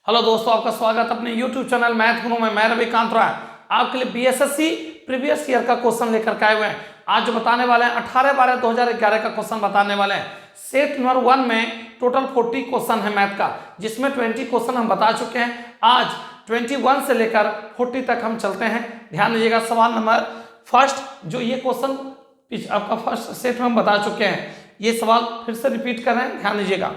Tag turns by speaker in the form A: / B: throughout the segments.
A: Hello दोस्तों, आपका स्वागत अपने YouTube चैनल मैथ गुरु में। मैं रविकांत राय आपके लिए बीएसएससी प्रीवियस ईयर का क्वेश्चन लेकर के आए हुए हैं। आज जो बताने वाले हैं 18/12/2011 का क्वेश्चन बताने वाले हैं। सेट नंबर 1 में टोटल 40 क्वेश्चन है मैथ का, जिसमें 20 क्वेश्चन हम बता चुके हैं। आज 21 से लेकर 40 तक हम चलते हैं। ध्यान दीजिएगा। सवाल नंबर फर्स्ट, जो ये क्वेश्चन आपका फर्स्ट सेट में हम बता चुके हैं, ये सवाल फिर से रिपीट कर रहे हैं। ध्यान दीजिएगा।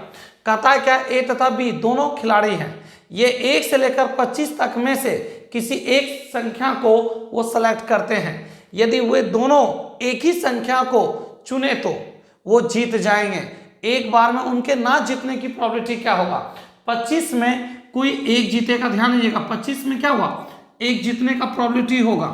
A: कहता है क्या, ए तथा बी दोनों खिलाड़ी हैं। ये 1 से लेकर 25 तक में से किसी एक संख्या को वो सेलेक्ट करते हैं। यदि वे दोनों एक ही संख्या को चुने तो वो जीत जाएंगे। एक बार में उनके ना जीतने की प्रोबेबिलिटी क्या होगा? 25 में कोई एक जीतेगा। ध्यान दीजिएगा। 25 में क्या हुआ? एक जीतने का प्रोबेबिलिटी होगा।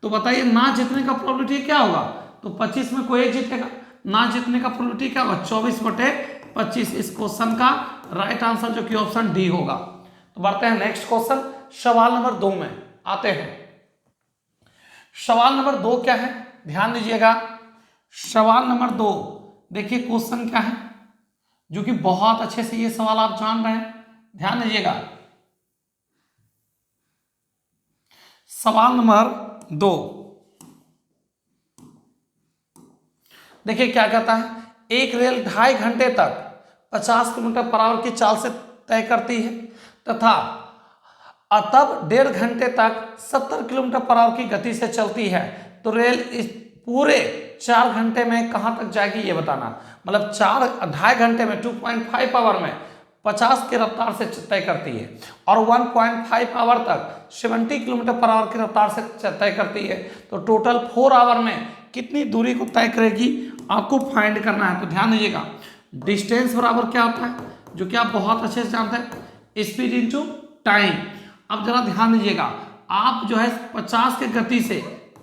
A: तो बताइए ना जीतने का प्रोबेबिलिटी क्या होगा? तो 25 में कोई एक जीतेगा, ना जीतने का प्रोबेबिलिटी क्या होगा? 24/25। इस क्वेश्चन का राइट आंसर जो कि ऑप्शन डी होगा। तो बढ़ते हैं नेक्स्ट क्वेश्चन, सवाल नंबर 2 में आते हैं। सवाल नंबर 2 क्या है? ध्यान दीजिएगा। सवाल नंबर 2 देखिए क्वेश्चन क्या है, जो कि बहुत अच्छे से ये सवाल आप जान रहे हैं। ध्यान दीजिएगा। सवाल नंबर 2 देखिए क्या कहता है। एक रेल 2.5 घंटे तक 50 किलोमीटर/आवर की चाल से तय करती है तथा तब 1.5 घंटे तक 70 किलोमीटर/आवर की गति से चलती है। तो रेल इस पूरे 4 घंटे में कहां तक जाएगी ये बताना। मतलब 2.5 घंटे में 2.5 आवर में 50 की रफ्तार से तय करती है और 1.5 आवर तक 70 किलोमीटर/आवर की रफ्तार से तय करती है। तो टोटल 4 आवर में कितनी दूरी को तय करेगी आपको फाइंड करना है। तो ध्यान दीजिएगा। डिस्टेंस बराबर क्या होता है, जो कि आप बहुत अच्छे से जानते हैं, स्पीड इनटू टाइम। अब जरा ध्यान दीजिएगा। आप जो है 50 के गति से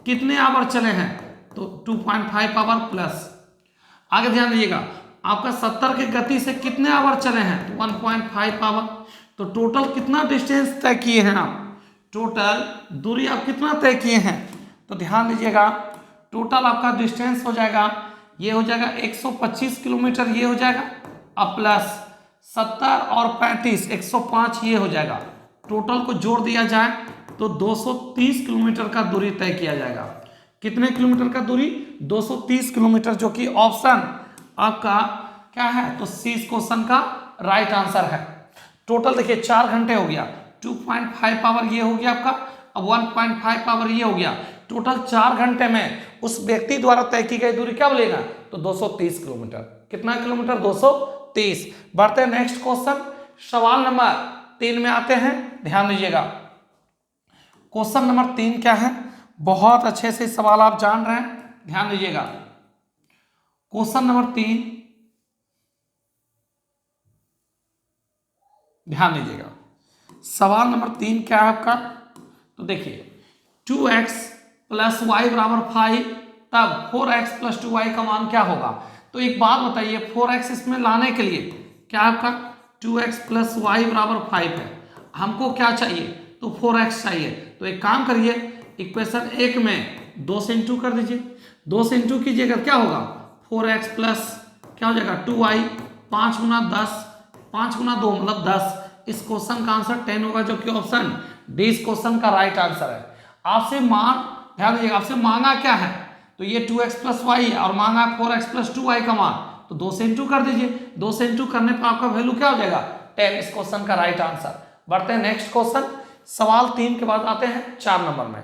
A: कितने आवर चले हैं? तो 2.5 आवर प्लस। आगे ध्यान दीजिएगा। आपका 70 के गति से कितने आवर चले हैं? तो 1.5 आवर। तो टोटल कितना डिस्टेंस तय किए हैं आप? टोटल दूरी आप कितना तय किए हैं? तो ध्यान दीजिएगा। टोटल आपका डिस्टेंस हो जाएगा, ये हो जाएगा 125 किलोमीटर, ये हो जाएगा अब प्लस 70 और 35 105 ये हो जाएगा। टोटल को जोड़ दिया जाए तो 230 किलोमीटर का दूरी तय किया जाएगा। कितने किलोमीटर का दूरी? 230 किलोमीटर, जो कि ऑप्शन आपका क्या है? तो सी इस क्वेश्चन का राइट आंसर है। टोटल देखिए 4 घंटे हो गया, 2.5 आवर ये हो गया आपका, अब 1.5 आवर ये हो गया। टोटल 4 घंटे में उस व्यक्ति द्वारा तय की गई दूरी क्या बोलेगा? तो 230 किलोमीटर। कितना किलोमीटर? 230। बढ़ते हैं नेक्स्ट क्वेश्चन, सवाल नंबर 3 में आते हैं। ध्यान दीजिएगा। क्वेश्चन नंबर 3 क्या है? बहुत अच्छे से सवाल आप जान रहे हैं। ध्यान दीजिएगा। क्वेश्चन नंबर 3 ध्यान दीजिएगा। सवाल नंबर 3 क्या है आपका? तो देखिए 2x + y = 5, तब 4x + 2y का मान क्या होगा? तो एक बात बताइए, 4x इसमें लाने के लिए क्या आपका 2x + y = 5 है। हमको क्या चाहिए? तो 4x चाहिए। तो एक काम करिए, इक्वेशन 1 में 2 से इंटू कर दीजिए। 2 से इंटू कीजिएगा क्या होगा? 4x प्लस क्या हो जाएगा 2y, 5 × 10, 5 × 2 मतलब 10। इस क्वेश्चन का आंसर 10 होगा, जो कि ऑप्शन डी इस क्वेश्चन का राइट आंसर है। आपसे ध्यान दीजिएगा, आपसे मांगा क्या है? तो ये 2x + y और मांगा 4x + 2y का मान। तो 2 से इंटू कर दीजिए। 2 से इंटू करने पर आपका वैल्यू क्या हो जाएगा? 10 इस क्वेश्चन का राइट आंसर। बढ़ते हैं नेक्स्ट क्वेश्चन, सवाल 3 के बाद आते हैं 4 नंबर में।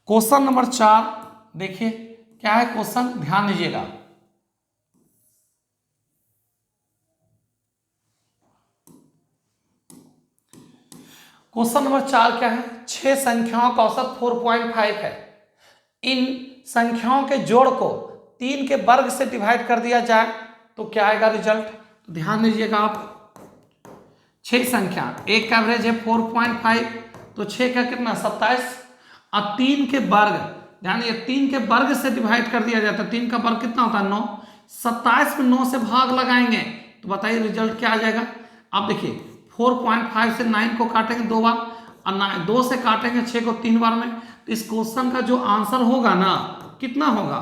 A: क्वेश्चन नंबर 4 देखिए क्या है क्वेश्चन, ध्यान दीजिएगा। क्वेश्चन नंबर 4 क्या है? 6 संख्याओं का औसत 4.5 है। इन संख्याओं के जोड़ को 3 के वर्ग से डिवाइड कर दिया जाए तो क्या आएगा रिजल्ट? तो ध्यान दीजिएगा। आप 6 संख्या, एक का एवरेज है 4.5, तो 6 का कितना 27 और 3 के वर्ग, ध्यान दीजिए 3 के वर्ग से डिवाइड कर दिया जाता है। 3 का वर्ग कितना होता है? 9। 27 में 9 से भाग लगाएंगे तो बताइए रिजल्ट क्या आ जाएगा? आप देखिए 4.5 से 9 को काटेंगे 2 बार और 2 से काटेंगे 6 को 3 बार में। तो इस क्वेश्चन का जो आंसर होगा ना, कितना होगा?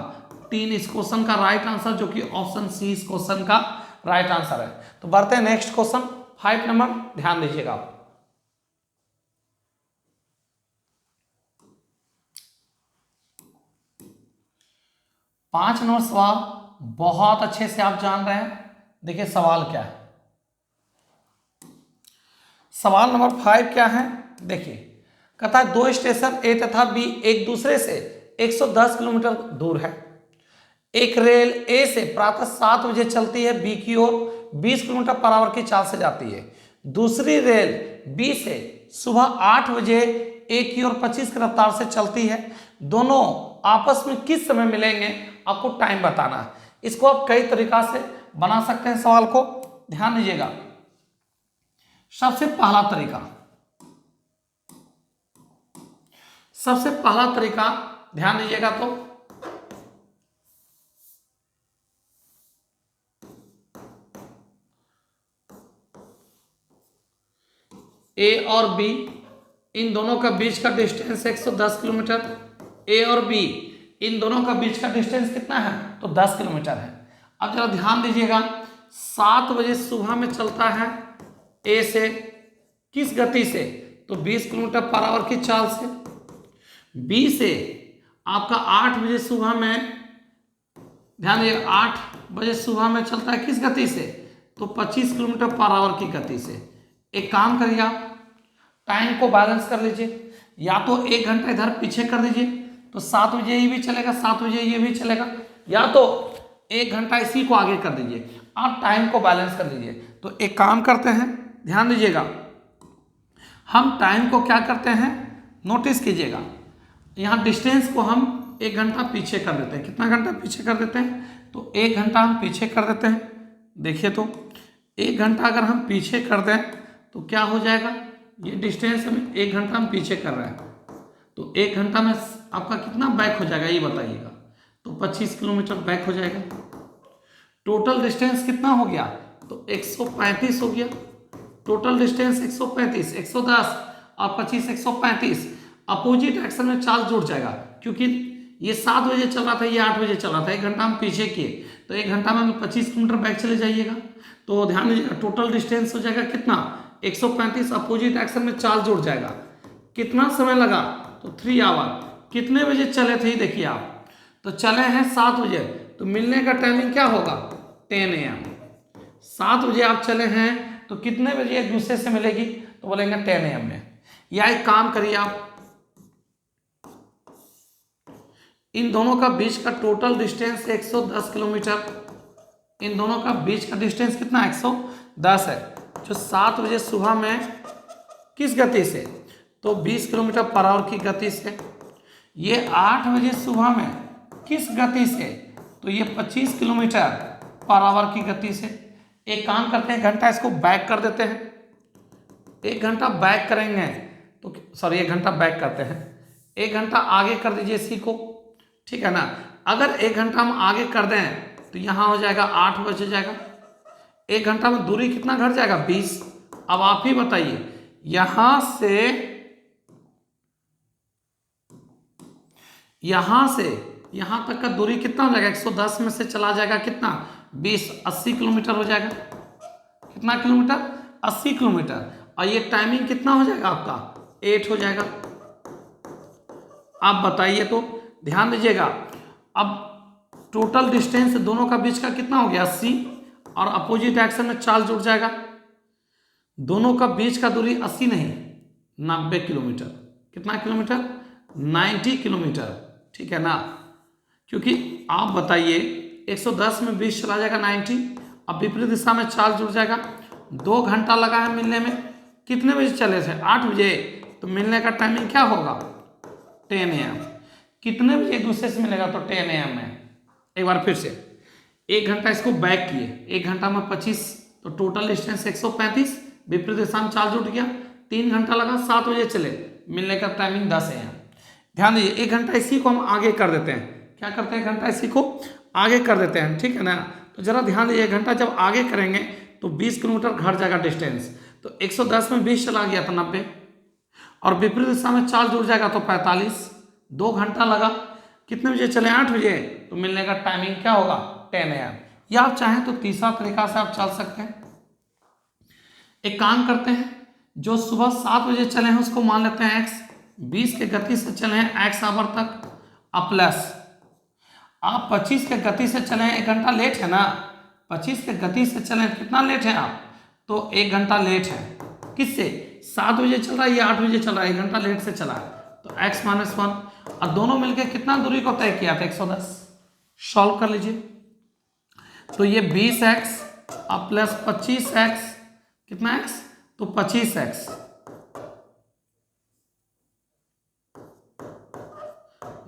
A: 3 इस क्वेश्चन का राइट आंसर, जो कि ऑप्शन सी इस क्वेश्चन का राइट आंसर है। तो बढ़ते हैं नेक्स्ट क्वेश्चन 5 नंबर, ध्यान दीजिएगा आप। पांच नंबर सवाल बहुत अच्छे से आप जान रहे हैं। देखिए सवाल क्या है, सवाल नंबर 5 क्या है, देखिए कहता है दो स्टेशन ए तथा बी एक दूसरे से 110 किलोमीटर दूर है। एक रेल ए से प्रातः 7 बजे चलती है, बी की ओर 20 किलोमीटर पर आवर की चाल से जाती है। दूसरी रेल बी से सुबह 8 बजे ए की ओर 25 की रफ्तार से चलती है। दोनों आपस में किस समय मिलेंगे, आपको टाइम बताना है। इसको आप कई तरीका से बना सकते हैं सवाल को, ध्यान दीजिएगा। सबसे पहला तरीका ध्यान दीजिएगा, तो ए और बी इन दोनों का बीच का डिस्टेंस 110 किलोमीटर। ए और बी इन दोनों का बीच का डिस्टेंस कितना है, तो 10 किलोमीटर है। अब जरा ध्यान दीजिएगा, 7 बजे सुबह में चलता है ए से, किस गति से, तो 20 किलोमीटर पर आवर की चाल से। बी से आपका 8 बजे सुबह में, ध्यान दीजिए 8 बजे सुबह में चलता है किस गति से, तो 25 किलोमीटर पर आवर की गति से। एक काम करिए आप टाइम को बैलेंस कर लीजिए, या तो 1 घंटा इधर पीछे कर दीजिए तो 7 बजे ये भी चलेगा, 7 बजे ये भी चलेगा, या तो 1 घंटा इसी को आगे कर दीजिए, आप टाइम को बैलेंस कर लीजिए। तो एक काम करते हैं, ध्यान दीजिएगा, हम टाइम को क्या करते हैं, नोटिस कीजिएगा, यहाँ डिस्टेंस को हम 1 घंटा पीछे कर देते हैं। कितना घंटा पीछे कर देते हैं, तो 1 घंटा हम पीछे कर देते हैं। देखिए तो 1 घंटा अगर हम पीछे कर दें तो क्या हो जाएगा, ये डिस्टेंस हम 1 घंटा हम पीछे कर रहे हैं, तो 1 घंटा में आपका कितना बैक हो जाएगा ये बताइएगा, तो 25 किलोमीटर बैक हो जाएगा। टोटल डिस्टेंस कितना हो गया, तो 135 हो गया। टोटल डिस्टेंस 135, 110 और 25 135। अपोजिट एक्शन में चार्ज जुड़ जाएगा, क्योंकि ये 7 बजे चल रहा था, ये 8 बजे चल रहा था, 1 घंटा हम पीछे किए, तो 1 घंटा में 25 किलोमीटर बैक चले जाइएगा। तो ध्यान दीजिएगा, टोटल डिस्टेंस हो जाएगा कितना, 135। अपोजिट एक्शन में चार्ज जुड़ जाएगा। कितना समय लगा, तो 3 आवर। कितने बजे चले थे देखिए आप, तो चले हैं 7 बजे, तो मिलने का टाइमिंग क्या होगा, 10 AM। 7 बजे आप चले हैं तो कितने बजे एक दूसरे से मिलेगी, तो बोलेंगे 10 AM में। या एक काम करिए आप, इन दोनों का बीच का टोटल डिस्टेंस 110 किलोमीटर। इन दोनों का बीच का डिस्टेंस कितना, 110 है, जो 7 बजे सुबह में किस गति से, तो 20 किलोमीटर पर आवर की गति से। ये 8 बजे सुबह में किस गति से, तो ये 25 किलोमीटर पर आवर की गति से। एक काम करते हैं, घंटा इसको बैक कर देते हैं। 1 घंटा बैक करेंगे तो सॉरी 1 घंटा बैक करते हैं, 1 घंटा आगे कर दीजिए इसी को, ठीक है ना। अगर 1 घंटा हम आगे कर दें तो यहाँ हो जाएगा 8 बज जाएगा। 1 घंटा में दूरी कितना घट जाएगा, 20। अब आप ही बताइए, यहां से यहां तक का दूरी कितना हो जाएगा, 110 में से चला जाएगा कितना, 20, 80 किलोमीटर हो जाएगा। कितना किलोमीटर, 80 किलोमीटर। और ये टाइमिंग कितना हो जाएगा आपका, 8 हो जाएगा। आप बताइए तो, ध्यान दीजिएगा, अब टोटल डिस्टेंस दोनों का बीच का कितना हो गया, 80, और अपोजिट एक्शन में चार्ज जुड़ जाएगा। दोनों का बीच का दूरी 80 नहीं, 90 किलोमीटर। कितना किलोमीटर, 90 किलोमीटर, ठीक है ना। क्योंकि आप बताइए 110 में 20 चला जाएगा 90, अब विपरीत दिशा में चार्ज जुड़ जाएगा। 2 घंटा लगा है मिलने में। कितने बजे चले थे, 8 बजे, तो मिलने का टाइमिंग क्या होगा, 10 AM। कितने बजे एक दूसरे से मिलेगा, तो 10 AM में। एक बार फिर से 1 घंटा इसको बैक किए, 1 घंटा में 25, तो टोटल डिस्टेंस 135, विपरीत दिशा में चार्ज जुड़ गया। 3 घंटा लगा, 7 बजे चले, मिलने का टाइमिंग 10 AM। ध्यान दीजिए, 1 घंटा इसी को हम आगे कर देते हैं। क्या करते हैं, 1 घंटा इसी को आगे कर देते हैं, ठीक है ना। तो जरा ध्यान दीजिए, 1 घंटा जब आगे करेंगे तो 20 किलोमीटर घट जाएगा डिस्टेंस। तो 110 में 20 चला गया तो 90, और विपरीत दिशा में चार्ज जुड़ जाएगा तो 45। 2 घंटा लगा, कितने बजे चले, 8 बजे, तो मिलने का टाइमिंग क्या होगा, 10 AM। या आप चाहें तो तीसरा तरीका से आप चल सकते हैं। एक काम करते हैं, जो सुबह 7 बजे चले हैं उसको मान लेते हैं x, 20 के गति से चले हैं x आवर तक, अब प्लस आप 25 के गति से चले हैं, 1 घंटा लेट है ना, 25 के गति से चले हैं, कितना लेट है आप, तो 1 घंटा लेट है। किससे? 7 बजे चल रहा है या 8 बजे चल रहा है, 1 घंटा लेट से चला है, तो x माइनस 1, और दोनों मिलकर कितना दूरी को तय किया था, 110। सॉल्व कर लीजिए, तो ये 20x अब प्लस 25x, कितना x, तो 25x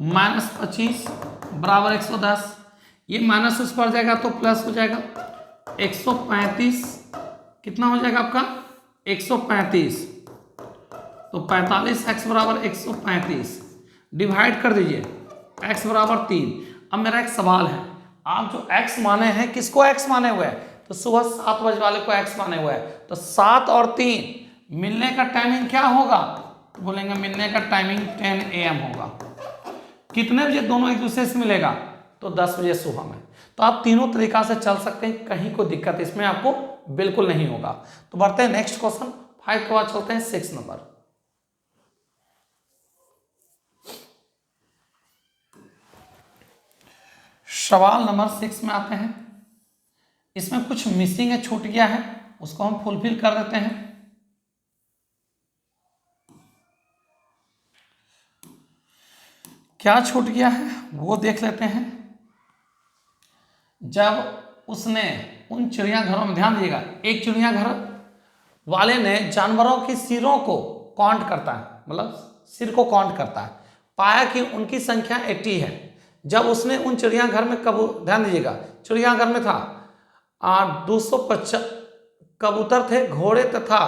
A: माइनस 25 बराबर 110। ये माइनस उस पर जाएगा तो प्लस हो जाएगा 135, कितना हो जाएगा आपका 135, तो 45x बराबर 135 डिवाइड कर दीजिए, x बराबर 3। अब मेरा एक सवाल है, आप जो x माने हैं किसको x माने हुए हैं, तो सुबह 7 बजे वाले को x माने हुए हैं, तो 7 और 3 मिलने का टाइमिंग क्या होगा, तो बोलेंगे मिलने का टाइमिंग 10 AM होगा। कितने बजे दोनों एक दूसरे से मिलेगा, तो 10 बजे सुबह में। तो आप तीनों तरीका से चल सकते हैं, कहीं कोई दिक्कत इसमें आपको बिल्कुल नहीं होगा। तो बढ़ते हैं नेक्स्ट क्वेश्चन 5 के बाद चलते हैं 6 नंबर। सवाल नंबर 6 में आते हैं। इसमें कुछ मिसिंग है, छूट गया है, उसको हम फुलफिल कर देते हैं। क्या छूट गया है वो देख लेते हैं। जब उसने उन चिड़ियाघरों में, ध्यान दीजिएगा, एक चिड़ियाघर वाले ने जानवरों की सिरों को काउंट करता है, मतलब सिर को काउंट करता है, पाया कि उनकी संख्या 80 है। जब उसने उन चिड़ियाघर में ध्यान दीजिएगा, चिड़ियाघर में था 250 कबूतर थे, घोड़े तथा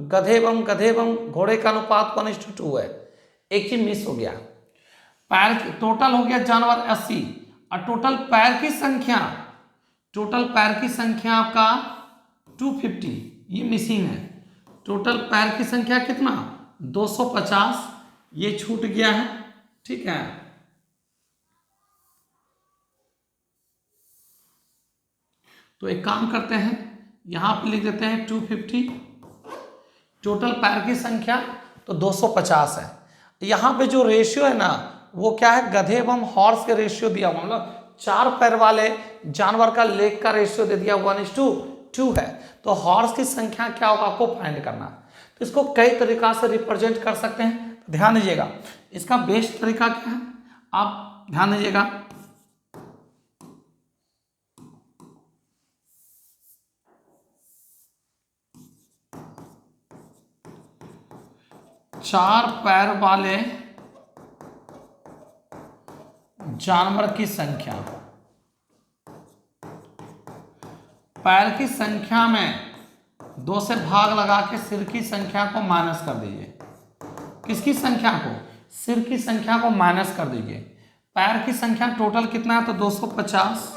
A: गधे एवं घोड़े का अनुपात 1:2 है। एक चीज मिस हो गया, पैर टोटल हो गया जानवर 80, और टोटल पैर की संख्या आपका 250, ये मिसिंग है। टोटल पैर की संख्या कितना, 250, ये छूट गया है, ठीक है। तो एक काम करते हैं, यहां पे लिख देते हैं 250, टोटल पैर की संख्या तो 250 है। यहां पे जो रेशियो है ना, वो क्या है, गधे एवं हॉर्स के रेशियो दिया हुआ, मतलब 4 पैर वाले जानवर का लेग का रेशियो दे दिया 1:2 है। तो हॉर्स की संख्या क्या होगा आपको फाइंड करना। तो इसको कई तरीका से रिप्रेजेंट कर सकते हैं, तो ध्यान दीजिएगा। इसका बेस्ट तरीका क्या है, आप ध्यान दीजिएगा, चार पैर वाले जानवर की संख्या, पैर की संख्या में 2 से भाग लगा के सिर की संख्या को माइनस कर दीजिए। किसकी संख्या को, सिर की संख्या को माइनस कर दीजिए। पैर की संख्या टोटल कितना है, तो 250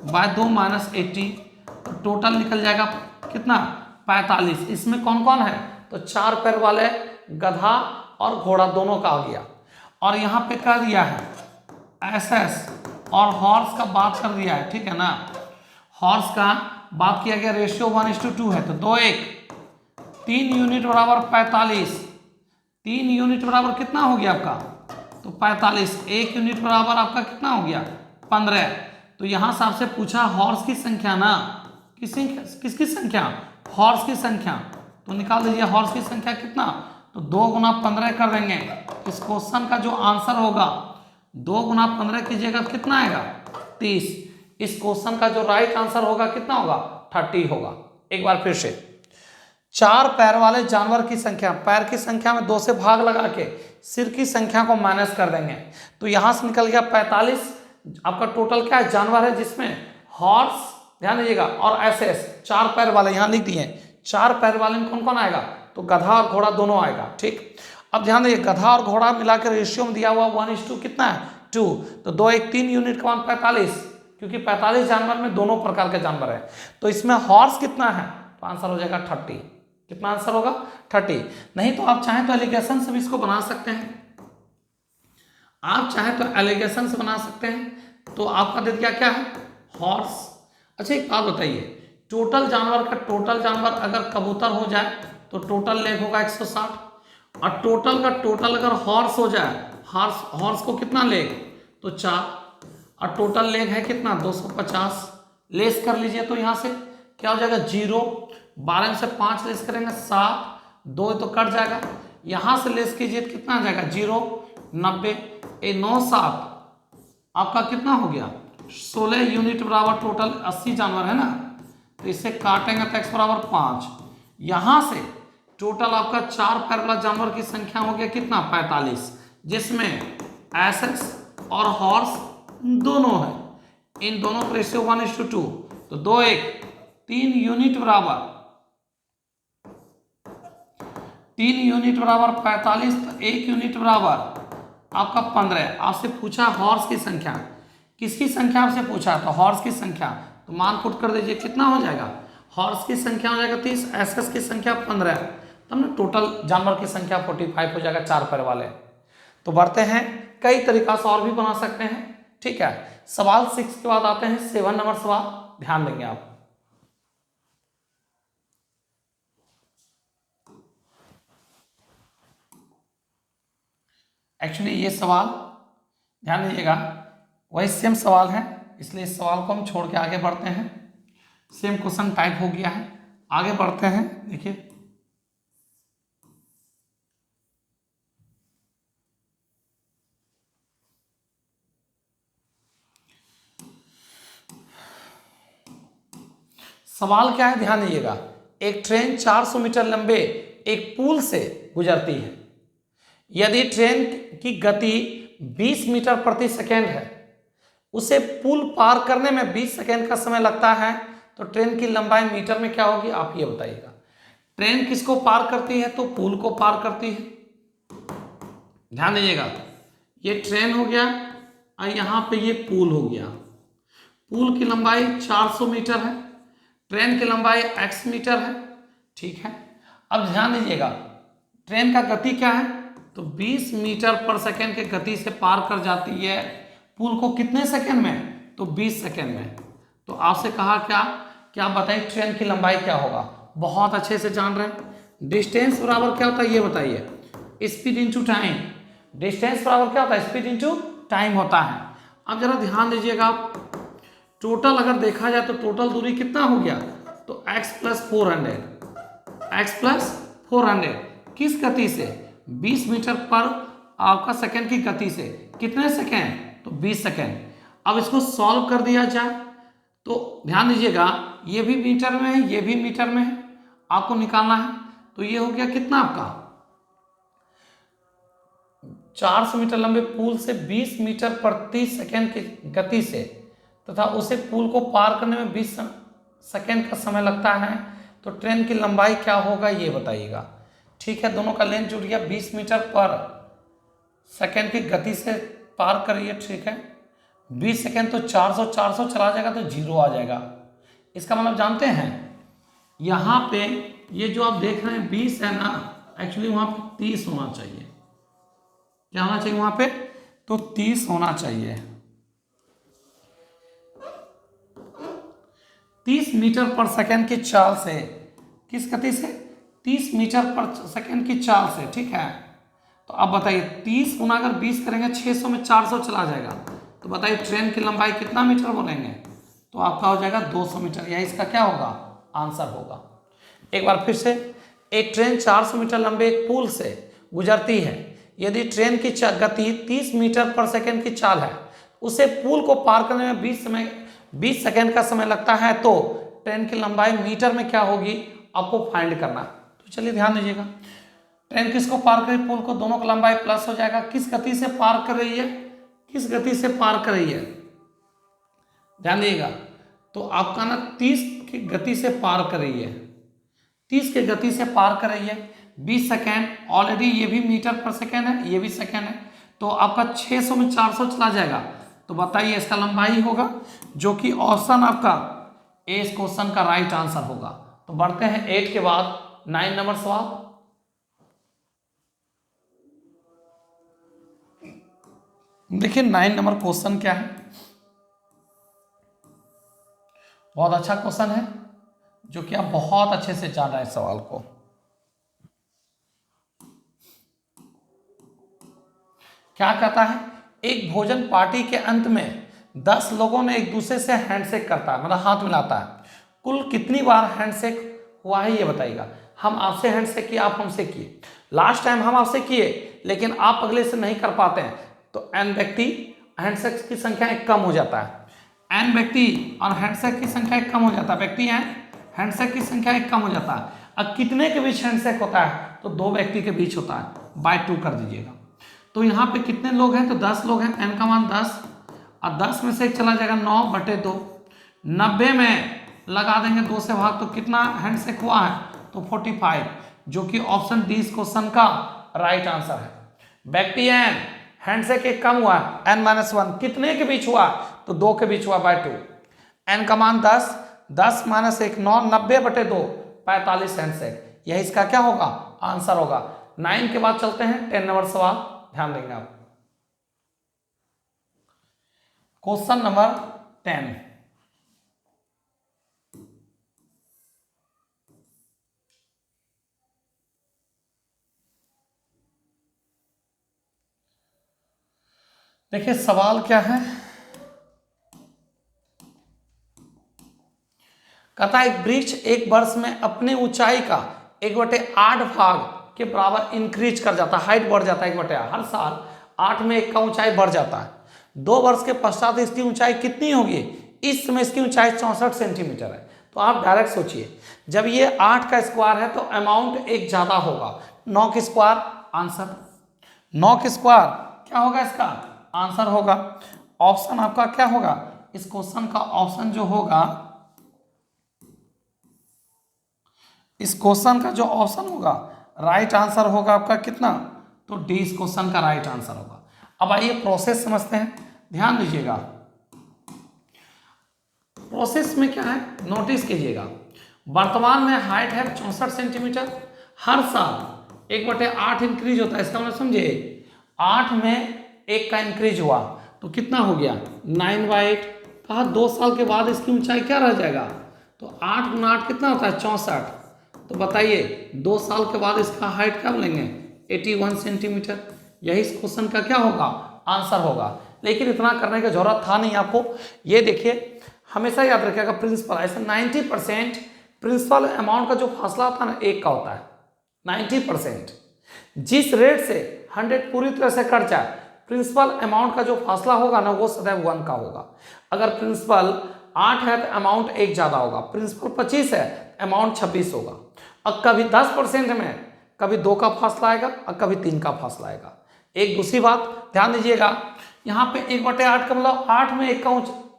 A: बाय 2 माइनस 80, तो टोटल निकल जाएगा कितना, 45। इसमें कौन कौन है, तो 4 पैर वाले गधा और घोड़ा दोनों का आ गया। और यहाँ पे कर दिया है SS और हॉर्स का बात कर दिया है, ठीक है ना। हॉर्स का बात किया गया, रेशियो 1:2 है, तो 2:1, 3 यूनिट बराबर 45, 3 यूनिट बराबर कितना हो गया आपका, तो 45, 1 यूनिट बराबर आपका कितना हो गया, 15। तो यहां से आपसे पूछा हॉर्स की संख्या ना, किसकी संख्या, हॉर्स की संख्या, तो निकाल दीजिए हॉर्स की संख्या कितना, तो 2 गुना 15 कर देंगे। इस क्वेश्चन का जो आंसर होगा 2 गुना 15 कीजिएगा कितना आएगा, 30। इस क्वेश्चन का जो राइट आंसर होगा कितना होगा, 30 होगा। एक बार फिर से, 4 पैर वाले जानवर की संख्या, पैर की संख्या में 2 से भाग लगा के सिर की संख्या को माइनस कर देंगे, तो यहां से निकल गया 45। आपका टोटल क्या है, जानवर है जिसमें हॉर्स, ध्यान दीजिएगा, और SS 4 पैर वाले यहां लिख दिए। 4 पैर वाले में कौन कौन आएगा, तो गधा और घोड़ा दोनों आएगा, ठीक। अब ध्यान दीजिए, गधा और घोड़ा मिलाकर रेशियो में दिया हुआ 1:2 कितना है, 2, तो 2:1, 3 यूनिट का मान 45, क्योंकि 45 जानवर में दोनों प्रकार के जानवर है। तो इसमें हॉर्स कितना है, तो आंसर हो जाएगा 30। कितना आंसर होगा, 30। नहीं तो आप चाहें तो एलिगेशन से भी इसको बना सकते हैं, आप चाहें तो एलिगेशन से बना सकते हैं। तो आपका दे दिया क्या है, हॉर्स अच्छा एक बात बताइए, टोटल जानवर अगर कबूतर हो जाए तो टोटल लेग होगा 160, और टोटल का टोटल अगर हॉर्स हो जाए, हॉर्स को कितना लेग, तो 4, और टोटल लेग है कितना 250। लेस कर लीजिए तो यहाँ से क्या हो जाएगा 0, 12 में से 5 लेस करेंगे 7, 2 तो कट जाएगा, यहाँ से लेस कीजिए तो कितना आ जाएगा 0, 90, 9 7 आपका कितना हो गया 16 यूनिट बराबर टोटल 80 जानवर है ना। तो इसे काटेंगे तो x बराबर 5, यहाँ से टोटल आपका 4 पैर वाला जानवर की संख्या हो गया कितना 45, जिसमें एसएक्स और हॉर्स दोनों है, इन दोनों का रेशियो 1:2, तो 2 1 3 यूनिट बराबर 45, तो 1 यूनिट बराबर आपका 15। आपसे पूछा हॉर्स की संख्या, किसकी संख्या आपसे पूछा, तो हॉर्स की संख्या, तो मान पुट कर दीजिए कितना हो जाएगा, हॉर्स की संख्या हो जाएगा 30, एसएस की संख्या 15, तब ना टोटल जानवर की संख्या 45 हो जाएगा 4 पैर वाले। तो बढ़ते हैं, कई तरीका से और भी बना सकते हैं, ठीक है। सवाल 6 के बाद आते हैं 7 नंबर सवाल, ध्यान देंगे आप। एक्चुअली ये सवाल ध्यान दीजिएगा वही सेम सवाल है, इसलिए इस सवाल को हम छोड़ के आगे बढ़ते हैं, सेम क्वेश्चन टाइप हो गया है। आगे बढ़ते हैं, देखिए सवाल क्या है, ध्यान दीजिएगा। एक ट्रेन 400 मीटर लंबे एक पुल से गुजरती है। यदि ट्रेन की गति 20 मीटर प्रति सेकेंड है, उसे पुल पार करने में 20 सेकेंड का समय लगता है, तो ट्रेन की लंबाई मीटर में क्या होगी, आप ये बताइएगा। ट्रेन किसको पार करती है, तो पुल को पार करती है। ध्यान दीजिएगा, ये ट्रेन हो गया और यहाँ पे ये पुल हो गया। पुल की लंबाई 400 मीटर है, ट्रेन की लंबाई x मीटर है, ठीक है। अब ध्यान दीजिएगा, ट्रेन का गति क्या है, तो 20 मीटर पर सेकेंड के गति से पार कर जाती है पुल को, कितने सेकेंड में, तो 20 सेकेंड में। तो आपसे कहा क्या क्या बताइए ट्रेन की लंबाई क्या होगा, बहुत अच्छे से जान रहे हैं। डिस्टेंस बराबर क्या होता है ये बताइए, स्पीड इंटू टाइम। डिस्टेंस बराबर क्या होता है, स्पीड इंटू टाइम होता है। अब जरा ध्यान दीजिएगा आप, टोटल अगर देखा जाए तो टोटल दूरी कितना हो गया, तो x प्लस 400 किस गति से, 20 मीटर पर आपका सेकेंड की गति से, कितने सेकेंड, तो 20 सेकेंड। अब इसको सॉल्व कर दिया जाए तो ध्यान दीजिएगा, ये भी मीटर में है, ये भी मीटर में है, आपको निकालना है। तो ये हो गया कितना आपका 400 मीटर लंबे पुल से 20 मीटर प्रति सेकेंड की गति से तथा उसे पुल को पार करने में 20 सेकेंड का समय लगता है, तो ट्रेन की लंबाई क्या होगा ये बताइएगा। ठीक है, दोनों का लेंथ जुड़ गया, 20 मीटर पर सेकेंड की गति से पार करिए, ठीक है। 20 सेकेंड तो 400 चला जाएगा तो 0 आ जाएगा। इसका मतलब जानते हैं, यहाँ पे ये जो आप देख रहे हैं 20 है ना, एक्चुअली वहाँ पे 30 होना चाहिए। क्या होना चाहिए वहाँ पे, तो 30 होना चाहिए। 30 मीटर पर सेकेंड की चाल से, किस गति से, 30 मीटर पर सेकेंड की चाल से, ठीक है। तो अब बताइए 30 गुना अगर 20 करेंगे 600 में 400 चला जाएगा, तो बताइए ट्रेन की लंबाई कितना मीटर बोलेंगे, तो आपका हो जाएगा 200 मीटर। यह इसका क्या होगा, आंसर होगा। एक बार फिर से, एक ट्रेन 400 मीटर लंबे एक पुल से गुजरती है। यदि ट्रेन की गति 30 मीटर पर सेकेंड की चाल है, उसे पुल को पार करने में 20 सेकेंड का समय लगता है, तो ट्रेन की लंबाई मीटर में क्या होगी आपको फाइंड करना। तो चलिए ध्यान दीजिएगा, ट्रेन किसको पार कर, पुल को, दोनों का लंबाई प्लस हो जाएगा। किस गति से पार कर रही है, किस गति से पार कर रही है, ध्यान दीजिएगा। तो आपका ना 30 की गति से पार कर रही है, 30 की गति से पार कर रही है, 20 सेकेंड, ऑलरेडी ये भी मीटर पर सेकेंड है, ये भी सेकेंड है, तो आपका 600 में 400 चला जाएगा। तो बताइए इसका लंबाई होगा, जो कि ऑप्शन आपका ए इस क्वेश्चन का राइट आंसर होगा। तो बढ़ते हैं 8 के बाद 9 नंबर सवाल। देखिए 9 नंबर क्वेश्चन क्या है, बहुत अच्छा क्वेश्चन है जो कि आप बहुत अच्छे से जान रहे हैं इस सवाल को। क्या कहता है, एक भोजन पार्टी के अंत में 10 लोगों ने एक दूसरे से हैंडशेक करता है, मतलब हाथ मिलाता है। कुल कितनी बार हैंडशेक हुआ है ये बताइएगा। हम आपसे हैंडशेक किए, आप हमसे किए, लास्ट टाइम हम आपसे किए, लेकिन आप अगले से नहीं कर पाते हैं, तो एन व्यक्ति हैंडशेक की संख्या एक कम हो जाता है। एन व्यक्ति और हैंडशेक की संख्या एक कम हो जाता है, व्यक्ति एन हैंडशेक की संख्या एक कम हो जाता है। अब कितने के बीच हैंडशेक होता है, तो 2 व्यक्ति के बीच होता है, बाय 2 कर दीजिएगा। तो यहाँ पे कितने लोग हैं, तो 10 लोग हैं, एन का मान 10, और 10 में से एक चला जाएगा 9/2, 90 में लगा देंगे 2 से भाग, तो कितना हैंडशेक हुआ है, तो 45, जो कि ऑप्शन डी इस क्वेश्चन का राइट आंसर है। व्यक्ति एन हैंडशेक एक कम हुआ है, n-1 कितने के बीच हुआ, तो 2 के बीच हुआ, बाय 2। एन का मान 10, 10 - 1 9, 90/2 45 हैंडशेक, यही इसका क्या होगा, आंसर होगा। 9 के बाद चलते हैं 10 नंबर सवाल, ध्यान देंगे आप। क्वेश्चन नंबर 10, देखिए सवाल क्या है। कहता है एक वृक्ष एक वर्ष में अपनी ऊंचाई का 1/8 भाग के बराबर इंक्रीज कर जाता है, हाइट बढ़ जाता है 1/8, हर साल 8 में 1 का ऊंचाई बढ़ जाता है। 2 वर्ष के पश्चात इसकी ऊंचाई कितनी होगी, इस समय इसकी ऊंचाई 64 सेंटीमीटर है। तो आप डायरेक्ट सोचिए, जब ये 8 का स्क्वायर है तो अमाउंट एक ज्यादा होगा, 9 के स्क्वायर आंसर, 9 के स्क्वायर क्या होगा, इसका आंसर होगा। ऑप्शन आपका क्या होगा, इस क्वेश्चन का ऑप्शन जो होगा, इस क्वेश्चन का जो ऑप्शन होगा राइट आंसर होगा आपका कितना, तो डी इस क्वेश्चन का राइट आंसर होगा। अब आइए प्रोसेस समझते हैं, ध्यान दीजिएगा। प्रोसेस में क्या है, नोटिस कीजिएगा। वर्तमान में हाइट है 64 सेंटीमीटर, हर साल 1/8 इंक्रीज होता है, इसका मतलब समझे 8 में 1 का इंक्रीज हुआ तो कितना हो गया, 9/8। कहा 2 साल के बाद इसकी ऊंचाई क्या रह जाएगा, तो 8 × 8 कितना होता है, 64। तो बताइए 2 साल के बाद इसका हाइट क्या बोलेंगे, 81 सेंटीमीटर, यही इस क्वेश्चन का क्या होगा, आंसर होगा। लेकिन इतना करने की जरूरत था नहीं आपको। ये देखिए हमेशा याद रखिएगा, प्रिंसिपल ऐसा 90% प्रिंसिपल अमाउंट का जो फासला होता है ना 1 का होता है, 90%। जिस रेट से 100 पूरी तरह से कट जाए, प्रिंसिपल अमाउंट का जो फासला होगा ना वो सदैव 1 का होगा। अगर प्रिंसिपल 8 है तो अमाउंट 1 ज्यादा होगा, प्रिंसिपल 25 है अमाउंट 26 होगा। और कभी 10% में कभी 2 का फासला आएगा और कभी 3 का फासला आएगा। एक दूसरी बात ध्यान दीजिएगा, यहाँ पे 1/8 का मतलब 8 में 1 का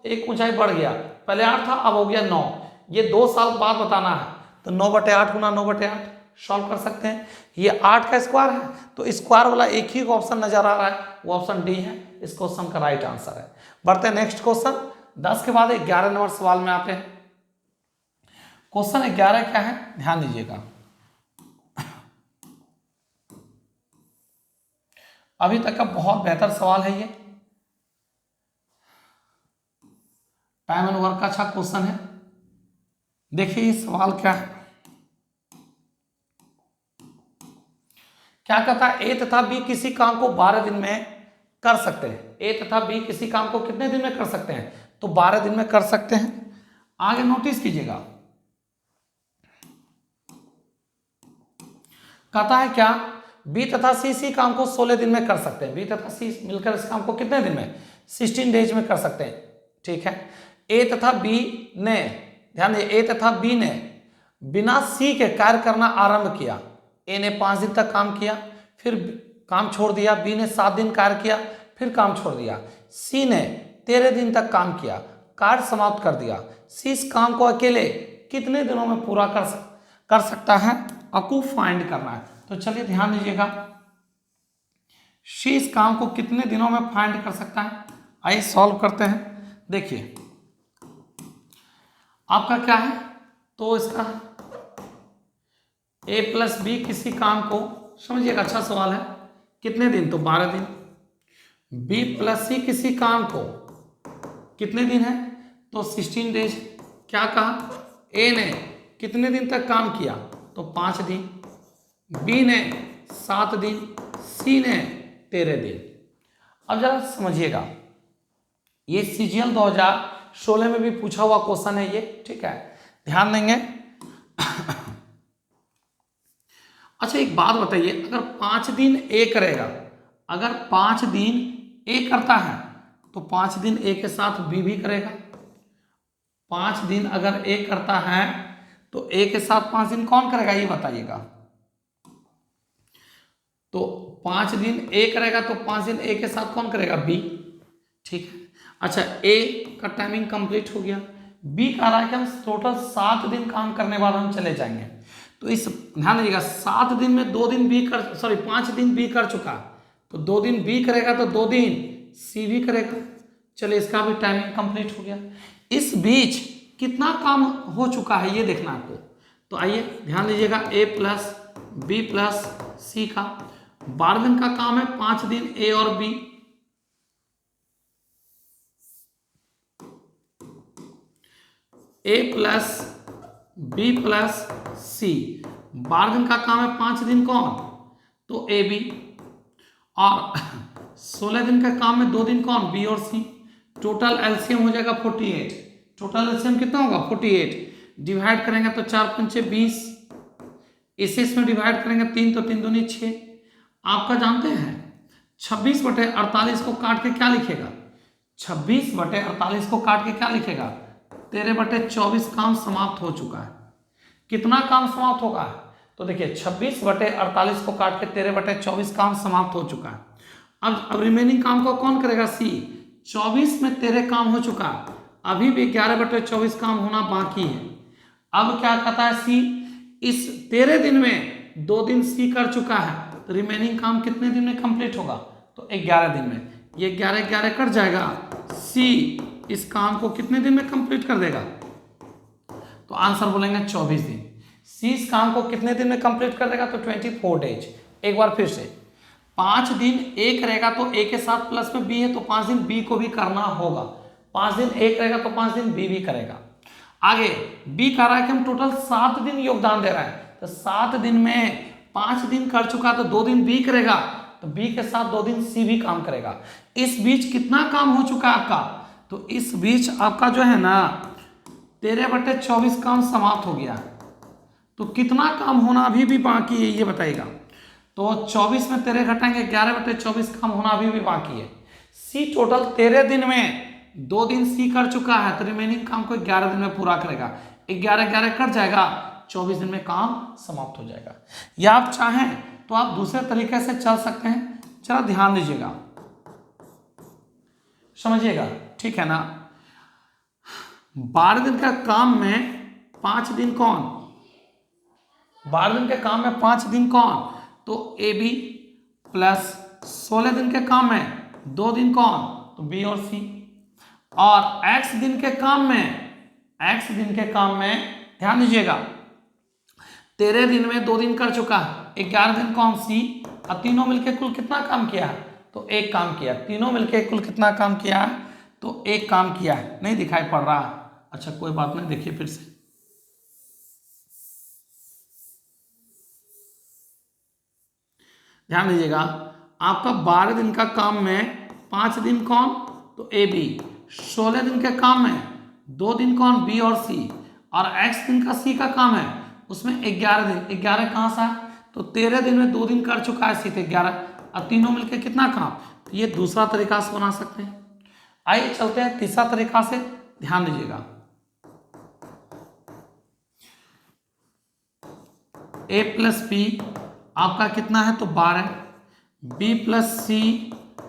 A: एक ऊंचाई बढ़ गया, पहले 8 था अब हो गया 9, ये 2 साल बाद बताना है, तो 9/8 × 9/8 सॉल्व कर सकते हैं। ये 8 का स्क्वायर है तो स्क्वायर वाला एक ही ऑप्शन नजर आ रहा है, वो ऑप्शन डी है, इस क्वेश्चन का राइट आंसर है। बढ़ते हैं नेक्स्ट क्वेश्चन, 10 के बाद 11 नंबर सवाल में आते हैं। क्वेश्चन 11 क्या है, ध्यान दीजिएगा। अभी तक का बहुत बेहतर सवाल है ये, टाइम एंड वर्क का अच्छा क्वेश्चन है। देखिए ये सवाल क्या है, क्या कहता है, ए तथा बी किसी काम को 12 दिन में कर सकते हैं। ए तथा बी किसी काम को कितने दिन में कर सकते हैं, तो 12 दिन में कर सकते हैं। आगे नोटिस कीजिएगा, कहता है क्या, बी तथा सी इसी काम को 16 दिन में कर सकते हैं। बी तथा सी मिलकर इस काम को कितने दिन में, 16 डेज में कर सकते हैं, ठीक है। ए तथा बी ने, ध्यान दिए, ए तथा बी ने बिना सी के कार्य करना आरंभ किया। ए ने 5 दिन तक काम किया, फिर काम छोड़ दिया। बी ने 7 दिन कार्य किया, फिर काम छोड़ दिया। सी ने 13 दिन तक काम किया, कार्य समाप्त कर दिया। सी इस काम को अकेले कितने दिनों में पूरा कर सकता है, आपको फाइंड करना है। तो चलिए ध्यान दीजिएगा, सी इस काम को कितने दिनों में फाइंड कर सकता है, आइए सॉल्व करते हैं। देखिए आपका क्या है, तो इसका a + b किसी काम को, समझिएगा अच्छा सवाल है, कितने दिन, तो 12 दिन। b + c किसी काम को कितने दिन है, तो 16 डेज। क्या कहा, ए ने कितने दिन तक काम किया, तो 5 दिन, बी ने 7 दिन, सी ने 13 दिन। अब जरा समझिएगा, ये सीजीएल 2016 में भी पूछा हुआ क्वेश्चन है ये, ठीक है, ध्यान देंगे। अच्छा एक बात बताइए, अगर 5 दिन ए करेगा, अगर 5 दिन ए करता है तो 5 दिन ए के साथ बी भी करेगा। 5 दिन अगर ए करता है तो ए के साथ 5 दिन कौन करेगा, ये बताइएगा। तो 5 दिन ए करेगा तो 5 दिन ए के साथ कौन करेगा, बी, ठीक है। अच्छा ए का टाइमिंग कंप्लीट हो गया, बी कह रहा है कि हम टोटल 7 दिन काम करने बाद हम चले जाएंगे। तो इस ध्यान दीजिएगा, 7 दिन में 2 दिन बी कर, सॉरी 5 दिन बी कर चुका, तो 2 दिन बी करेगा तो 2 दिन सी भी करेगा। चलिए इसका भी टाइमिंग कंप्लीट हो गया। इस बीच कितना काम हो चुका है ये देखना आपको। तो आइए ध्यान दीजिएगा, ए प्लस बी प्लस सी का 12 दिन का काम है, 5 दिन ए और बी, ए प्लस बी प्लस सी, 12 दिन का काम है, 5 दिन कौन, तो ए बी, और 16 दिन का काम में 2 दिन कौन, बी और सी। टोटल एलसीएम हो जाएगा 48। टोटल एलसीएम कितना होगा, 48। डिवाइड करेंगे तो 4 पंचे 20, इसे इसमें डिवाइड करेंगे 3 तो 3 दूनी 6। आपका जानते हैं 26/48 को काट के क्या लिखेगा, 26/48 को काट के क्या लिखेगा, 13/24 काम समाप्त हो चुका है। कितना काम समाप्त होगा, तो देखिए 26/48 को काट के 13/24 काम समाप्त हो चुका है। अब रिमेनिंग काम को कौन करेगा, सी। 24 में 13 काम हो चुका, अभी भी 11/24 काम होना बाकी है। अब क्या कहता है सी, इस 13 दिन में 2 दिन सी कर चुका है, तो रिमेनिंग काम कितने दिन में कंप्लीट होगा, तो 11 दिन में। ये 11 कट जाएगा, सी इस काम को कितने दिन में कंप्लीट कर देगा, तो आंसर बोलेंगे 24 दिन। सी इस काम को कितने दिन में कंप्लीट कर देगा, तो 24 डेज। एक बार फिर से, 5 दिन ए करेगा तो ए के साथ प्लस में बी है, तो 5 दिन बी को भी करना होगा। 5 दिन ए करेगा तो 5 दिन बी भी करेगा। आगे बी कह रहा है कि हम टोटल 7 दिन योगदान दे रहे हैं, तो 7 दिन में 5 दिन कर चुका तो 2 दिन बी करेगा, तो बी के साथ 2 दिन सी भी काम करेगा। इस बीच कितना काम हो चुका है आपका, तो इस बीच आपका जो है ना 13/24 काम समाप्त हो गया। तो कितना काम होना अभी भी बाकी है ये बताइएगा, तो 24 में 13 घटाएंगे, 11/24 काम होना अभी भी बाकी है। सी टोटल 13 दिन में 2 दिन सी कर चुका है, तो रिमेनिंग काम को 11 दिन में पूरा करेगा। 11 कट जाएगा, 24 दिन में काम समाप्त हो जाएगा। या आप चाहें तो आप दूसरे तरीके से चल सकते हैं, जरा ध्यान दीजिएगा, समझिएगा, ठीक है ना। 12 दिन का काम में 5 दिन कौन, 12 दिन के काम में 5 दिन कौन, तो ए बी, प्लस 16 दिन के काम में 2 दिन कौन, तो बी और सी, और x दिन के काम में ध्यान दीजिएगा 13 दिन में 2 दिन कर चुका है, 11 दिन कौन, सी, और तीनों मिलके कुल कितना काम किया है, तो एक काम किया। तीनों मिलके कुल कितना काम किया है, तो एक काम किया है। नहीं दिखाई पड़ रहा, अच्छा कोई बात नहीं, देखिए फिर से, ध्यान दीजिएगा, आपका 12 दिन का काम में 5 दिन कौन, तो ए बी, 16 दिन के काम में 2 दिन कौन, बी और सी, और x दिन का सी का काम है उसमें 11 दिन। 11 कहाँ से है, तो 13 दिन में 2 दिन कर चुका है सी, तो 11, और तीनों मिलकर कितना काम, तो ये दूसरा तरीका से बना सकते हैं। आइए चलते हैं तीसरा तरीका से, ध्यान दीजिएगा। ए प्लस बी आपका कितना है, तो 12, बी प्लस सी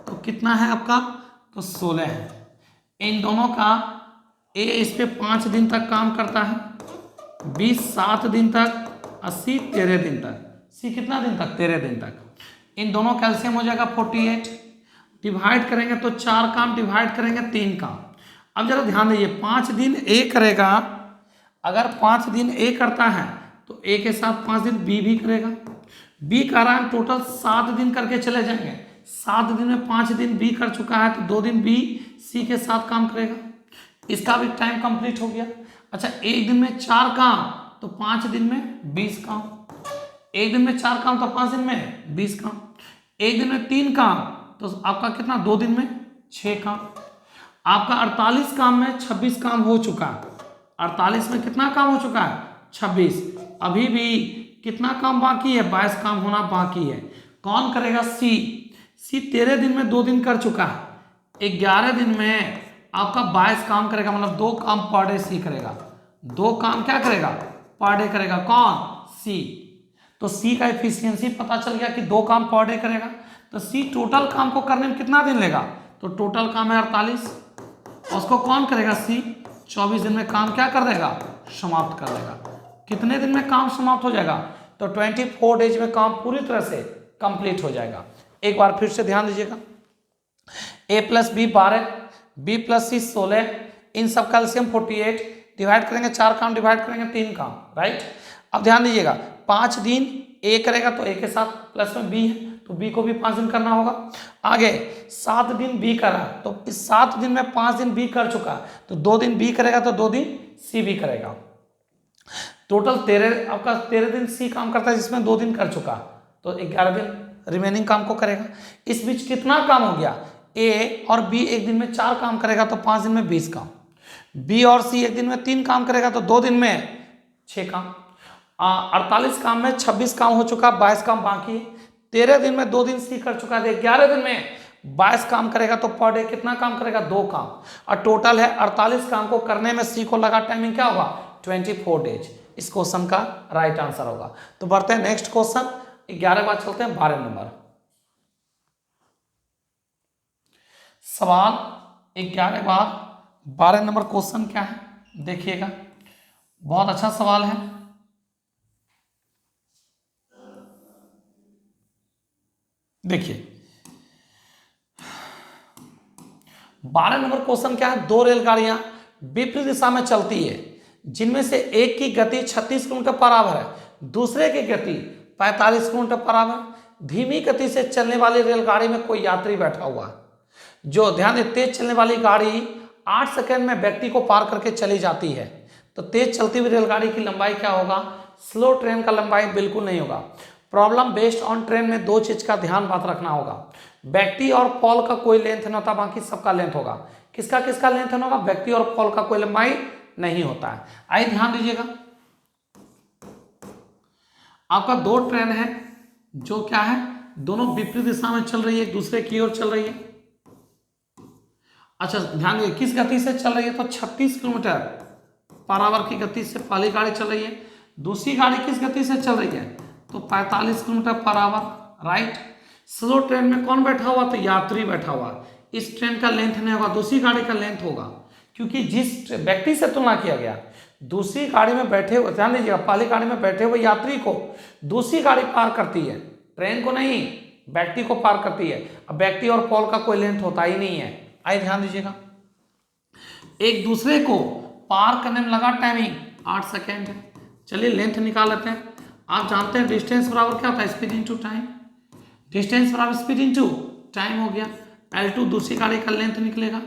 A: तो कितना है आपका, तो 16 है। इन दोनों का ए इस पे 5 दिन तक काम करता है, बी 7 दिन तक, और सी 13 दिन तक। सी कितना दिन तक, 13 दिन तक। इन दोनों का एलसीएम हो जाएगा 48। डिवाइड करेंगे तो 4 काम, डिवाइड करेंगे 3 काम। अब जरा ध्यान दीजिए, 5 दिन ए करेगा, अगर 5 दिन ए करता है तो ए के साथ 5 दिन बी भी करेगा। बी का रहा है टोटल 7 दिन करके चले जाएंगे, 7 दिन में 5 दिन बी कर चुका है, तो 2 दिन बी सी के साथ काम करेगा। इसका भी टाइम कंप्लीट हो गया। अच्छा, एक दिन में 4 काम तो 5 दिन में 20 काम, एक दिन में 4 काम तो 5 दिन में 20 काम, एक दिन में 3 काम तो आपका कितना, 2 दिन में 6 काम। आपका 48 काम में 26 काम हो चुका है। 48 में कितना काम हो चुका है, 26। अभी भी कितना काम बाकी है, 22 काम होना बाकी है। कौन करेगा, सी 13 दिन में 2 दिन कर चुका है। 11 दिन में आपका 22 काम करेगा, मतलब 2 काम पर डे सी करेगा। 2 काम क्या करेगा, पर डे करेगा। कौन, सी। तो सी का एफिशिएंसी पता चल गया कि 2 काम पर डे करेगा। तो सी टोटल काम को करने में कितना दिन लेगा, तो टोटल काम है 48, उसको कौन करेगा, सी 24 दिन में काम क्या कर देगा, समाप्त कर देगा। कितने दिन में काम समाप्त हो जाएगा, तो 24 डेज में काम पूरी तरह से कंप्लीट हो जाएगा। एक बार फिर से ध्यान दीजिएगा, a plus B 12, b plus C 16, इन सब का एलसीएम 48, डिवाइड करेंगे 4 काम, डिवाइड करेंगे 3 काम, राइट। अब ध्यान दीजिएगा, 5 दिन ए करेगा तो ए के साथ प्लस में बी है तो बी को भी 5 दिन करना होगा। आगे 7 दिन बी करा तो इस 7 दिन में 5 दिन बी कर चुका तो 2 दिन बी करेगा तो 2 दिन सी भी करेगा। टोटल 13, आपका 13 दिन सी काम करता है जिसमें 2 दिन कर चुका तो 11 दिन रिमेनिंग काम को करेगा। इस बीच कितना काम हो गया, ए और बी एक दिन में 4 काम करेगा तो 5 दिन में 20 काम, बी और सी एक दिन में 3 काम करेगा तो 2 दिन में 6 काम। 48 काम में 26 काम हो चुका, 22 काम बाकी है। 13 दिन में 2 दिन सी कर चुका है, 11 दिन में 22 काम करेगा तो पर डे कितना काम करेगा, 2 काम। और टोटल है 48 काम को करने में सी को लगा टाइमिंग क्या होगा, 24 डेज। इस क्वेश्चन का राइट आंसर होगा। तो बढ़ते हैं नेक्स्ट क्वेश्चन, 11 बार चलते हैं 12 नंबर सवाल। 11 बार 12 नंबर क्वेश्चन क्या है, देखिएगा, बहुत अच्छा सवाल है। देखिए 12 नंबर क्वेश्चन क्या है, 2 रेलगाड़ियां विपरीत दिशा में चलती है जिनमें से एक की गति 36 किलोमीटर पर आवर है, दूसरे की गति 45 किलोमीटर पर आवर। धीमी गति से चलने वाली रेलगाड़ी में कोई यात्री बैठा हुआ है। जो ध्यान दे, तेज चलने वाली गाड़ी 8 सेकंड में व्यक्ति को पार करके चली जाती है। तो तेज चलती हुई रेलगाड़ी की लंबाई क्या होगा, स्लो ट्रेन का लंबाई बिल्कुल नहीं होगा। प्रॉब्लम बेस्ड ऑन ट्रेन में 2 चीज का ध्यान बात रखना होगा, व्यक्ति और पॉल का कोई लेंथ नहीं होता, बाकी सबका लेंथ होगा। किसका किसका लेंथ होगा, व्यक्ति और पॉल का कोई लंबाई नहीं होता है। आइए ध्यान दीजिएगा, आपका 2 ट्रेन है जो क्या है, दोनों विपरीत दिशा में चल रही है, एक दूसरे की ओर चल रही है। अच्छा ध्यान दीजिए, किस गति से चल रही है, तो 36 किलोमीटर पर आवर की गति से पहली गाड़ी चल रही है। दूसरी गाड़ी किस गति से चल रही है, तो 45 kilometre per hour, right. Slow train में कौन बैठा हुआ, तो यात्री बैठा हुआ। इस ट्रेन का लेंथ नहीं होगा, दूसरी गाड़ी का लेंथ होगा, क्योंकि जिस व्यक्ति से तुलना किया गया, दूसरी गाड़ी में बैठे हुए, ध्यान दीजिएगा, पहली गाड़ी में बैठे हुए यात्री को दूसरी गाड़ी पार करती है, ट्रेन को नहीं, व्यक्ति को पार करती है। अब व्यक्ति और पॉल का कोई लेंथ होता ही नहीं है। आइए ध्यान दीजिएगा, एक दूसरे को पार करने में लगा टाइमिंग 8 सेकेंड है। चलिए लेंथ निकाल लेते हैं। आप जानते हैं डिस्टेंस बराबर क्या होता है, स्पीड इनटू टाइम। डिस्टेंस बराबर स्पीड इनटू टाइम हो गया। L2 दूसरी गाड़ी का लेंथ निकलेगा।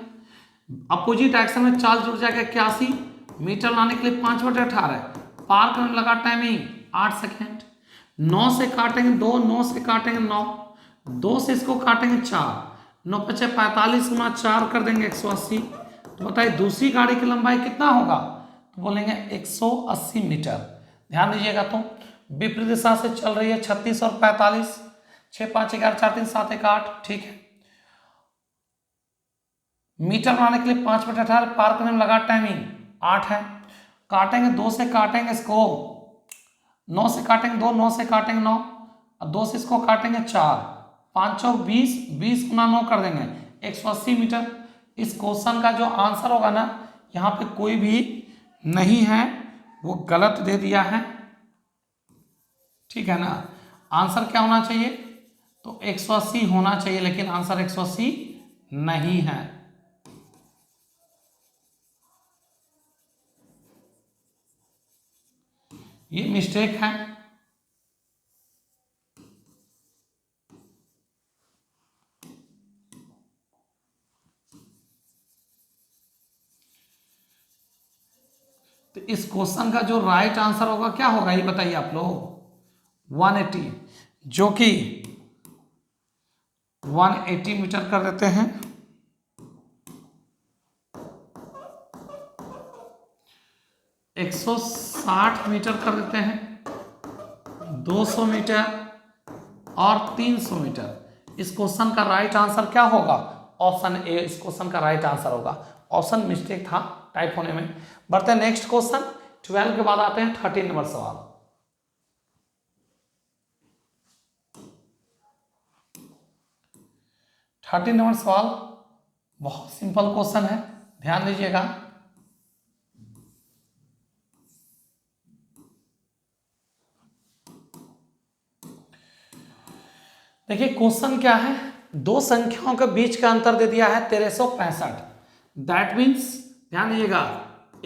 A: अपोजिट डायरेक्शन में चार्ज जुड़ जाएगा 81 मीटर, लाने के लिए 5/18, पार करने में लगा टाइमिंग 8 सेकेंड। 9 से काटेंगे 2, 9 से काटेंगे 9, 2 से इसको काटेंगे 4, 9 पचे 45 गुना 4 कर देंगे 180। तो बताइए दूसरी गाड़ी की लंबाई कितना होगा, तो बोलेंगे 180 मीटर। ध्यान दीजिएगा, तो विपरीत दिशा से चल रही है 36 और 45, 6 5 11 4 3 7 1 8, ठीक है। मीटर बनाने के लिए 5/18, पार करने में लगा टाइमिंग 8 है। काटेंगे 2 से काटेंगे इसको, 9 से काटेंगे 2, 9 से काटेंगे 9, और 2 से इसको काटेंगे 4, 5 चौक 20, 20 गुना 9 कर देंगे 180 मीटर। इस क्वेश्चन का जो आंसर होगा ना, यहाँ पे कोई भी नहीं है, वो गलत दे दिया है, ठीक है ना। आंसर क्या होना चाहिए, तो 180 होना चाहिए, लेकिन आंसर 180 नहीं है। ये मिस्टेक है। तो इस क्वेश्चन का जो राइट आंसर होगा क्या होगा ये बताइए आप लोग। 180, जो कि 180 मीटर कर देते हैं। 160 मीटर कर देते हैं, 200 मीटर और 300 मीटर। इस क्वेश्चन का राइट आंसर क्या होगा? ऑप्शन ए इस क्वेश्चन का राइट आंसर होगा। ऑप्शन मिस्टेक था टाइप होने में। बढ़ते हैं नेक्स्ट क्वेश्चन। 12 के बाद आते हैं 13 नंबर सवाल। थर्टीन नंबर सवाल बहुत सिंपल क्वेश्चन है, ध्यान दीजिएगा। देखिए क्वेश्चन क्या है, दो संख्याओं के बीच का अंतर दे दिया है 1365। दैट मीन्स ध्यान दीजिएगा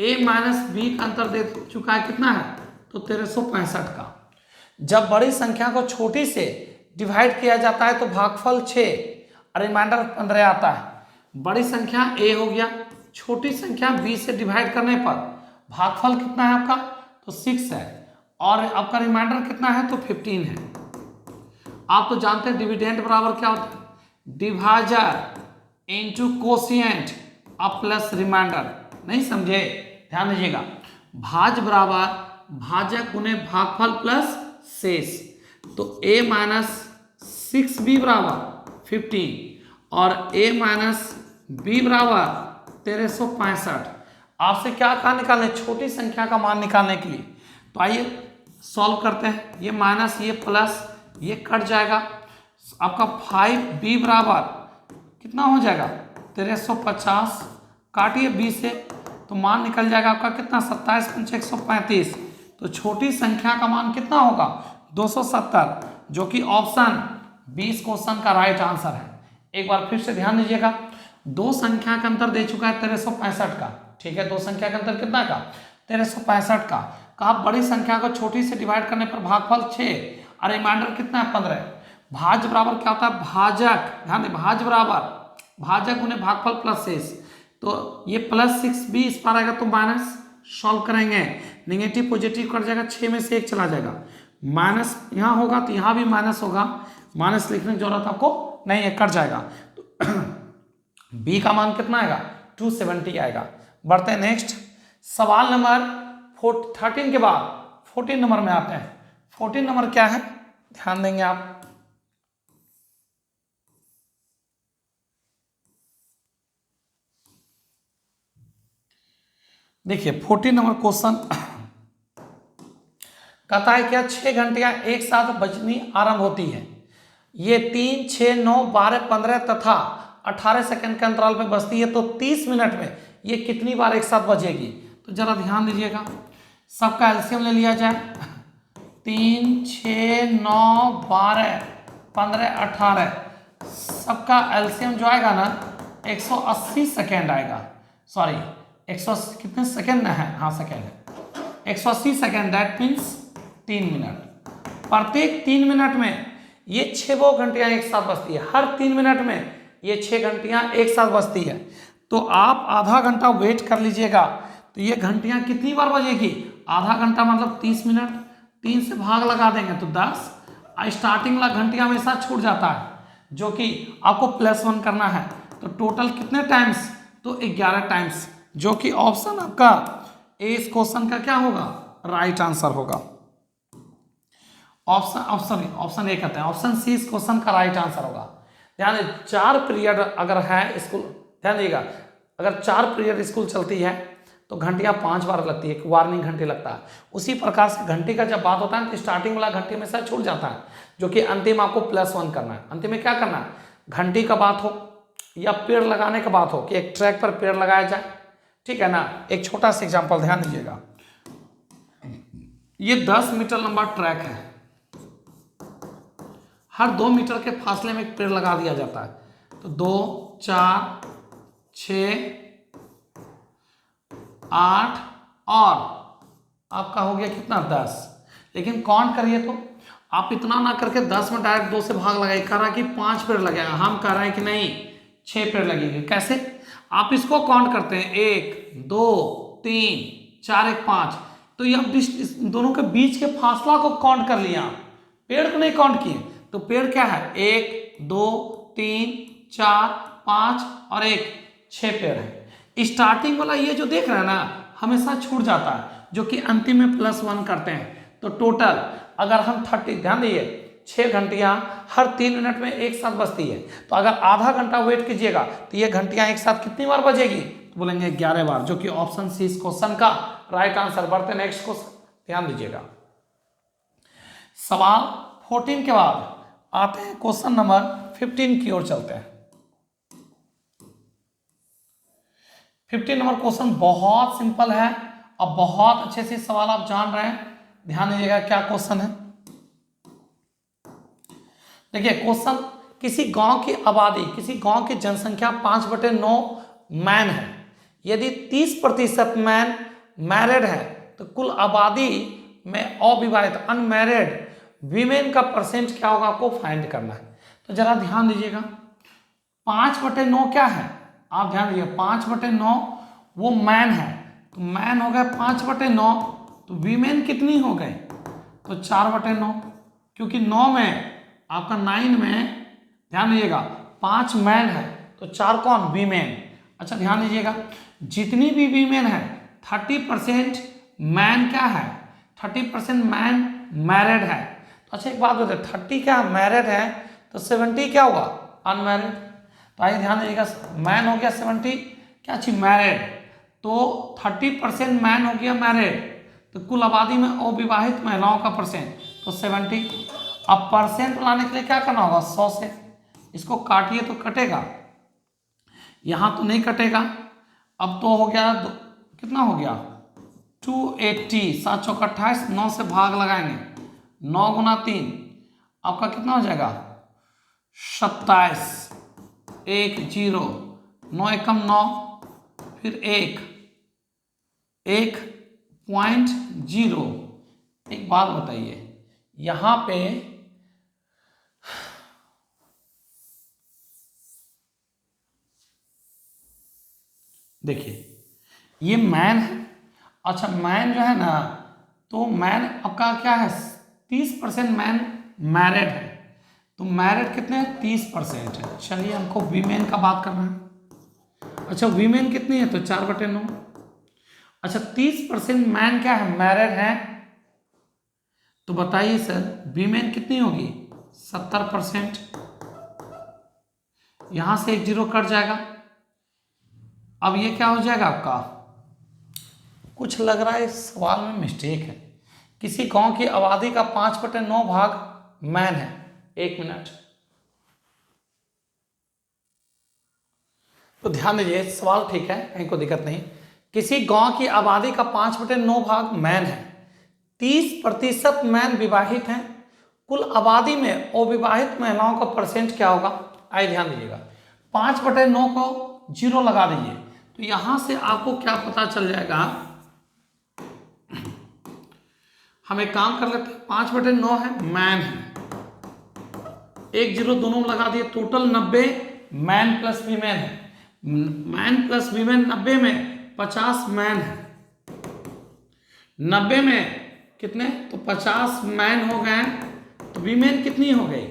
A: a माइनस बी का अंतर दे चुका है कितना है, तो 1365 का। जब बड़ी संख्या को छोटी से डिवाइड किया जाता है तो भागफल 6 और रिमाइंडर 15 आता है। बड़ी संख्या a हो गया, छोटी संख्या b से डिवाइड करने पर भागफल कितना है आपका, तो 6 है, और आपका रिमाइंडर कितना है, तो 15 है। आप तो जानते हैं डिविडेंड बराबर क्या होता है, डिवाइजर इनटू कोशिएंट अब प्लस रिमाइंडर। नहीं समझे, ध्यान दीजिएगा। भाज बराबर भाजक गुने भागफल प्लस शेष। तो a माइनस 6b बराबर 15 और a माइनस बी बराबर 1365। आपसे क्या कहा निकालने, छोटी संख्या का मान निकालने के लिए। तो आइए सॉल्व करते हैं। ये माइनस ये प्लस ये कट जाएगा, आपका 5b बराबर कितना हो जाएगा, 1350। काटिए b से तो मान निकल जाएगा आपका कितना, 27 पंचे 135। तो छोटी संख्या का मान कितना होगा, 270, जो कि ऑप्शन 20 क्वेश्चन का राइट आंसर है। एक बार फिर से ध्यान दीजिएगा, दो संख्या का अंतर दे चुका है 1365 का, ठीक है। दो संख्या का अंतर कितना का, 1365 का। कहा बड़ी संख्या को छोटी से डिवाइड करने पर भागफल 6 और रिमाइंडर कितना है, 15। भाज बराबर क्या होता है, भाजक, ध्यान दें, भाज बराबर भाजक गुने भागफल प्लस शेष। तो ये प्लस 6b इस पर आएगा तो माइनस, सॉल्व करेंगे, नेगेटिव पॉजिटिव कट जाएगा, 6 में से 1 चला जाएगा, माइनस यहाँ होगा तो यहाँ भी माइनस होगा, माइनस लिखने की जरूरत आपको नहीं है, कट जाएगा। तो b का मान कितना आएगा, 270 आएगा। बढ़ते हैं नेक्स्ट सवाल नंबर 13 के बाद 14 नंबर में आते हैं। 14 नंबर क्या है, ध्यान देंगे आप। देखिए 14 नंबर क्वेश्चन कहता है क्या 6 घंटियां एक साथ बजनी आरंभ होती है। ये 3, 6, 9, 12, 15 तथा 18 सेकंड के अंतराल पे बजती है, तो 30 मिनट में ये कितनी बार एक साथ बजेगी। तो जरा ध्यान दीजिएगा, सबका एलसीएम ले लिया जाए। 3, 6, 9, 12, 15, 18, सबका एलसीएम जो आएगा ना 180 सेकेंड आएगा। सॉरी 180 कितने सेकेंड है, हाँ सेकेंड है, 180 सेकेंड, दैट मीन्स 3 मिनट। प्रत्येक 3 मिनट में ये 6 घंटियां एक साथ बजती है। हर 3 मिनट में ये 6 घंटियां एक साथ बजती है। तो आप आधा घंटा वेट कर लीजिएगा, तो ये घंटियां कितनी बार बजेगी, आधा घंटा मतलब 30 मिनट, 3 से भाग लगा देंगे तो 10। स्टार्टिंग वाला घंटियां हमेशा छूट जाता है, जो कि आपको +1 करना है। तो टोटल कितने टाइम्स, तो 11 टाइम्स, जो कि ऑप्शन आपका ए इस क्वेश्चन का क्या होगा, राइट आंसर होगा। ऑप्शन ए कहते हैं, ऑप्शन सी इस क्वेश्चन का राइट आंसर होगा। ध्यान दें 4 पीरियड अगर है स्कूल, ध्यान दीजिएगा, अगर 4 पीरियड स्कूल चलती है तो घंटियां 5 बार लगती है, एक वार्निंग घंटी लगता है। उसी प्रकार से घंटी का जब बात होता है तो स्टार्टिंग वाला घंटी में से छूट जाता है, जो कि अंतिम आपको +1 करना है। अंतिम में क्या करना है, घंटी का बात हो या पेड़ लगाने का बात हो कि एक ट्रैक पर पेड़ लगाया जाए, ठीक है ना। एक छोटा सा एग्जांपल ध्यान दीजिएगा, ये 10 मीटर लंबा ट्रैक है, हर 2 मीटर के फासले में एक पेड़ लगा दिया जाता है। तो 2, 4, 6, 8 और आपका हो गया कितना, 10। लेकिन काउंट करिए तो आप इतना ना करके 10 में डायरेक्ट 2 से भाग लगाइए। कह रहा है कि 5 पेड़ लगेगा, हम कह रहे हैं कि नहीं 6 पेड़ लगेंगे। कैसे, आप इसको काउंट करते हैं, 1, 2, 3, 4 1 5, तो ये अब दोनों के बीच के फासला को काउंट कर लिया, पेड़ को नहीं काउंट किए। तो पेड़ क्या है 1 2 3 4 5 और 1, 6 पेड़ है। स्टार्टिंग वाला ये जो देख रहे हैं ना हमेशा छूट जाता है, जो कि अंतिम में +1 करते हैं। तो टोटल अगर हम 30, ध्यान दिए 6 घंटियां हर 3 मिनट में एक साथ बजती है, तो अगर आधा घंटा वेट कीजिएगा तो ये घंटियां एक साथ कितनी बार बजेगी, तो बोलेंगे 11 बार, जो कि ऑप्शन सी इस क्वेश्चन का राइट आंसर। बढ़ते नेक्स्ट क्वेश्चन, ध्यान दीजिएगा। सवाल 14 के बाद आते हैं क्वेश्चन नंबर 15 की ओर चलते हैं। 15 नंबर क्वेश्चन बहुत सिंपल है और बहुत अच्छे से सवाल आप जान रहे हैं। ध्यान दीजिएगा क्या क्वेश्चन है। देखिए क्वेश्चन, किसी गांव की आबादी, किसी गांव की जनसंख्या 5/9 मैन है। यदि 30% मैन मैरिड है तो कुल आबादी में अविवाहित अनमैरिड वीमेन का परसेंट क्या होगा, आपको फाइंड करना है। तो जरा ध्यान दीजिएगा 5/9 क्या है, आप ध्यान दीजिए 5/9 वो मैन है, तो मैन हो गया 5/9, तो वीमेन कितनी हो गई, तो 4/9, क्योंकि 9 में आपका 9 में ध्यान दीजिएगा 5 मैन है तो 4 कौन, वीमेन। अच्छा ध्यान दीजिएगा जितनी भी वीमेन है 30% मैन क्या है, 30% मैन मैरिड है। तो अच्छा एक बात बताए 30 क्या मैरिड है तो 70 क्या होगा, अनमैरिड। तो आइए ध्यान दीजिएगा मैन हो गया 70 क्या चीज मैरिड, तो 30% मैन हो गया मैरिड, तो कुल आबादी में अविवाहित महिलाओं का परसेंट तो 70। अब परसेंट लाने के लिए क्या करना होगा 100 से, इसको काटिए तो कटेगा, यहां तो नहीं कटेगा। अब तो हो गया कितना हो गया 280, 7 चौक 28, 9 से भाग लगाएंगे, 9 गुना 3 आपका कितना हो जाएगा 27, 1 0, 9 एकम 9, फिर 1.0। एक बात बताइए यहां पे देखिए ये मैन है। अच्छा मैन जो है ना, तो मैन आपका क्या है 30% मैन मैरिड है, तो मैरिड कितने हैं 30% है। चलिए हमको वीमेन का बात करना है। अच्छा वीमेन कितनी है तो 4/9। अच्छा 30% मैन क्या है मैरिड है, तो बताइए सर वीमेन कितनी होगी 70%। यहां से 1 0 कट जाएगा। अब ये क्या हो जाएगा आपका, कुछ लग रहा है इस सवाल में मिस्टेक है। किसी गांव की आबादी का 5/9 भाग मैन है। 1 मिनट, तो ध्यान दीजिए सवाल ठीक है, कहीं को दिक्कत नहीं। किसी गांव की आबादी का 5/9 भाग मैन है, 30% मैन विवाहित हैं, कुल आबादी में अविवाहित महिलाओं का परसेंट क्या होगा। आइए ध्यान दीजिएगा 5/9 को 0 लगा दीजिए, तो यहां से आपको क्या पता चल जाएगा। हम एक काम कर लेते हैं 5/9 है मैन है, 1 0 दोनों लगा दिए, टोटल 90 मैन प्लस वीमेन है। मैन प्लस वीमेन 90 में 50 मैन है, 90 में कितने तो 50 मैन हो गए, तो वीमेन कितनी हो गई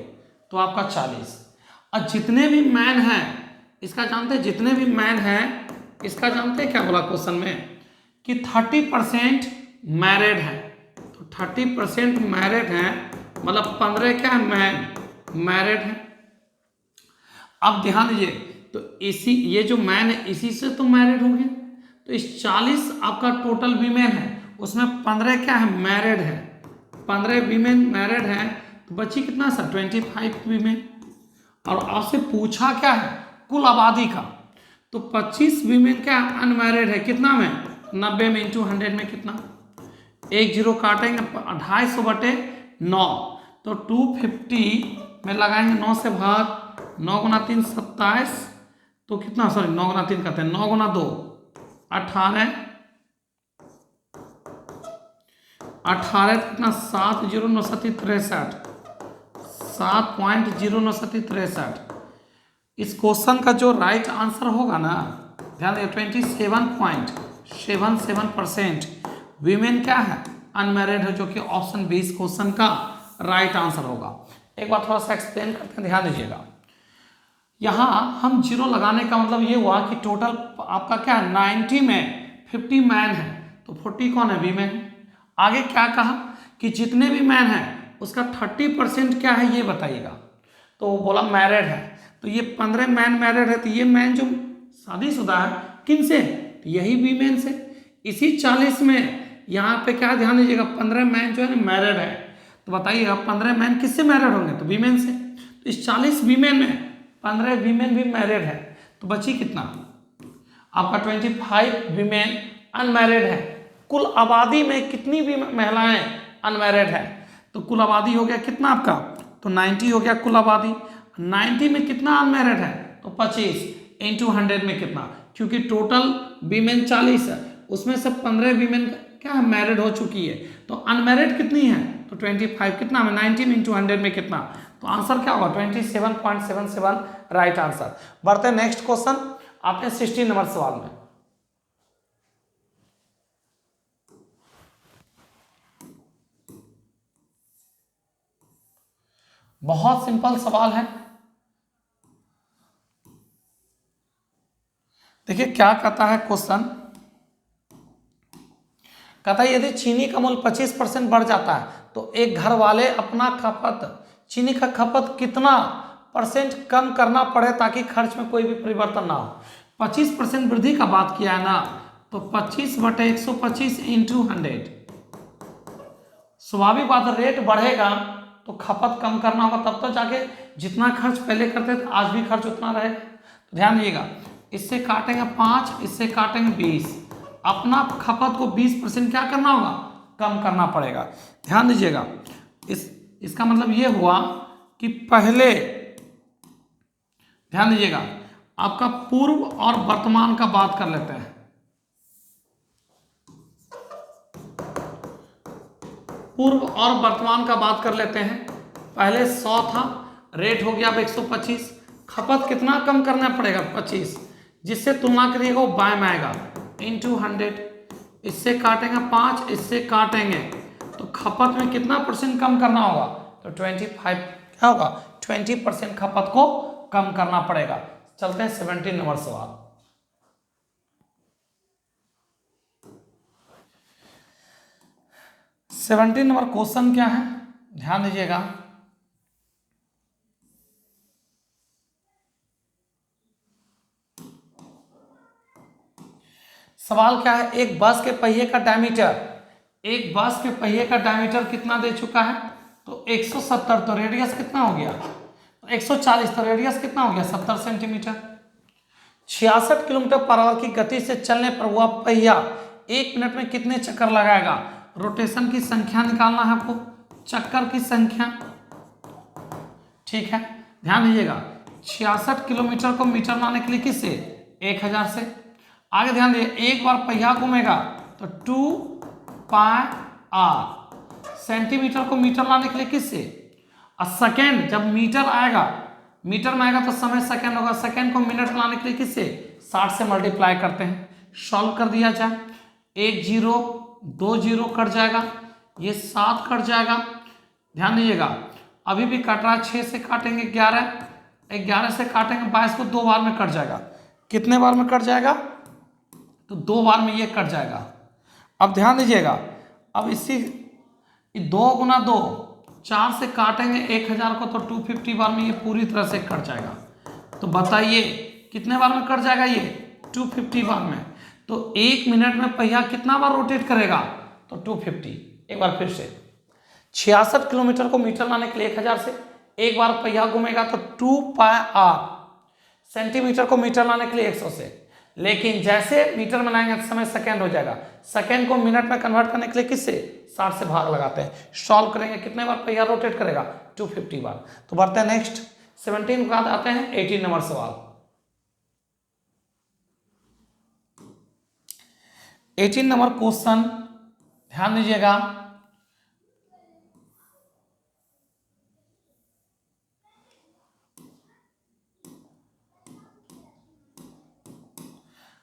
A: तो आपका 40। और जितने भी मैन हैं इसका जानते हैं, जितने भी मैन हैं इसका जानते हैं क्या बोला क्वेश्चन में कि 30% मैरिड है, तो 30% मैरिड है मतलब 15 क्या है मैन मैरिड है। अब ध्यान दीजिए तो इसी ये जो मैन है इसी से तो मैरिड हो गए, तो इस 40 आपका टोटल वीमेन है उसमें 15 क्या है मैरिड है, 15 वीमेन मैरिड है, तो बची कितना सर 25 वीमेन। और आपसे पूछा क्या है कुल आबादी का, तो 25 वीमेन क्या अनमैरिड है, कितना में 90 में इंटू 100 में कितना, 1 0 काटेंगे 250/9, तो 250 में लगाएंगे 9 से भाग, 9 गुना 3 27, तो कितना सॉरी 9 गुना 3 कहते हैं 9 गुना 2 18, 18 कितना 7 0 9 7 63, 7.09763। इस क्वेश्चन का जो राइट आंसर होगा ना ध्यान दिए 27.77%, वीमेन क्या है, अनमैरिड है, जो कि ऑप्शन 20 क्वेश्चन का राइट आंसर होगा। एक बार थोड़ा सा एक्सप्लेन करते हैं, ध्यान दीजिएगा। यहाँ हम जीरो लगाने का मतलब ये हुआ कि टोटल आपका क्या है, 90 में 50 मैन है, तो 40 कौन है, वीमेन। आगे क्या कहा कि जितने भी मैन हैं उसका 30% क्या है ये बताइएगा, तो वो बोला मैरिड है, तो ये 15 मैन मैरिड है, तो ये मैन जो शादीशुदा है किन से, तो यही वीमेन से। इसी 40 में यहाँ पे क्या ध्यान दीजिएगा, 15 मैन जो है ना मैरिड है, तो बताइएगा 15 मैन किससे मैरिड होंगे, तो वीमेन से। तो इस 40 वीमेन में 15 वीमेन भी मैरिड है, तो बची कितना आपका 25 वीमेन अनमैरिड है। कुल आबादी में कितनी भी महिलाएं अनमैरिड है, तो कुल आबादी हो गया कितना आपका, तो 90 हो गया कुल आबादी। 90 में कितना अनमैरिड है, तो 25 इंटू 100 में कितना, क्योंकि टोटल वीमेन 40 है, उसमें से 15 वीमेन क्या है, मैरिड हो चुकी है, तो अनमैरिड कितनी है, तो 25 कितना में 90 में इंटू 100 में कितना, तो आंसर क्या होगा 27.77 राइट आंसर। बढ़ते हैं नेक्स्ट क्वेश्चन, आपने 16 नंबर सवाल में। बहुत सिंपल सवाल है, देखिए क्या कहता है क्वेश्चन, कहता है यदि चीनी का मूल्य 25% बढ़ जाता है तो एक घर वाले अपना चीनी का खपत कितना % कम करना पड़े ताकि खर्च में कोई भी परिवर्तन ना हो। 25% वृद्धि का बात किया है ना, तो 25/125 इंटू 100, स्वाभाविक बात है रेट बढ़ेगा तो खपत कम करना होगा, तब तो जाके जितना खर्च पहले करते थे आज भी खर्च उतना रहेगा। तो ध्यान दीजिएगा, इससे काटेंगे 5, इससे काटेंगे 20, अपना खपत को 20% क्या करना होगा, कम करना पड़ेगा। ध्यान दीजिएगा, इसका मतलब ये हुआ कि पहले ध्यान दीजिएगा आपका पूर्व और वर्तमान का बात कर लेते हैं। पूर्व और वर्तमान का बात कर लेते हैं। पहले 100 था, रेट हो गया अब 125, खपत कितना कम करना पड़ेगा 25, जिससे तुलना करिएगा वो बाएं में आएगा इंटू 100, इससे काटेंगे 5, इससे काटेंगे, तो खपत में कितना % कम करना होगा, तो 25 क्या होगा 20% खपत को कम करना पड़ेगा। चलते हैं 17 नंबर सवाल। सेवनटीन नंबर क्वेश्चन क्या है, ध्यान दीजिएगा। सवाल क्या है, एक बस के पहिए का डायमीटर कितना दे चुका है, तो 170, तो रेडियस कितना हो गया, 140, तो रेडियस कितना हो गया 70 सेंटीमीटर। 66 किलोमीटर पर आवर की गति से चलने पर वह पहिया 1 मिनट में कितने चक्कर लगाएगा। रोटेशन की संख्या निकालना है आपको, चक्कर की संख्या, ठीक है। ध्यान दीजिएगा 66 किलोमीटर को मीटर लाने के लिए किससे, 1000 से। आगे ध्यान दीजिए, एक बार पहिया घूमेगा तो 2πr, सेंटीमीटर को मीटर लाने के लिए किससे, और सेकेंड जब मीटर में आएगा तो समय सेकेंड होगा, सेकेंड को मिनट लाने के लिए किससे 60 से मल्टीप्लाई करते हैं। सॉल्व कर दिया जाए, 1 0 2 0 कट जाएगा, ये 7 कट जाएगा। ध्यान दीजिएगा अभी भी कट रहा है, 6 से काटेंगे 11 से काटेंगे 22 को 2 बार में कट जाएगा। कितने बार में कट जाएगा, तो 2 बार में ये कट जाएगा। अब ध्यान दीजिएगा, अब इसी 2 गुना 2 4 से काटेंगे 1000 को, तो 250 बार में ये पूरी तरह से कट जाएगा। तो बताइए कितने बार में कट जाएगा, ये 250 बार में। तो 1 मिनट में पहिया कितना बार रोटेट करेगा, तो 250। एक बार फिर से 66 किलोमीटर को मीटर लाने के लिए 1000 से एक बार पहिया घूमेगा तो 2πr, सेंटीमीटर को मीटर लाने के लिए 100 से, लेकिन जैसे मीटर में लाएंगे समय सेकेंड हो जाएगा, सेकेंड को मिनट में कन्वर्ट करने के लिए किससे 60 से भाग लगाते हैं। सॉल्व करेंगे कितने बार पहिया रोटेट करेगा, 250 बार। तो बढ़ते हैं नेक्स्ट 17 के बाद आते हैं 18 नंबर सवाल। 18 नंबर क्वेश्चन ध्यान दीजिएगा,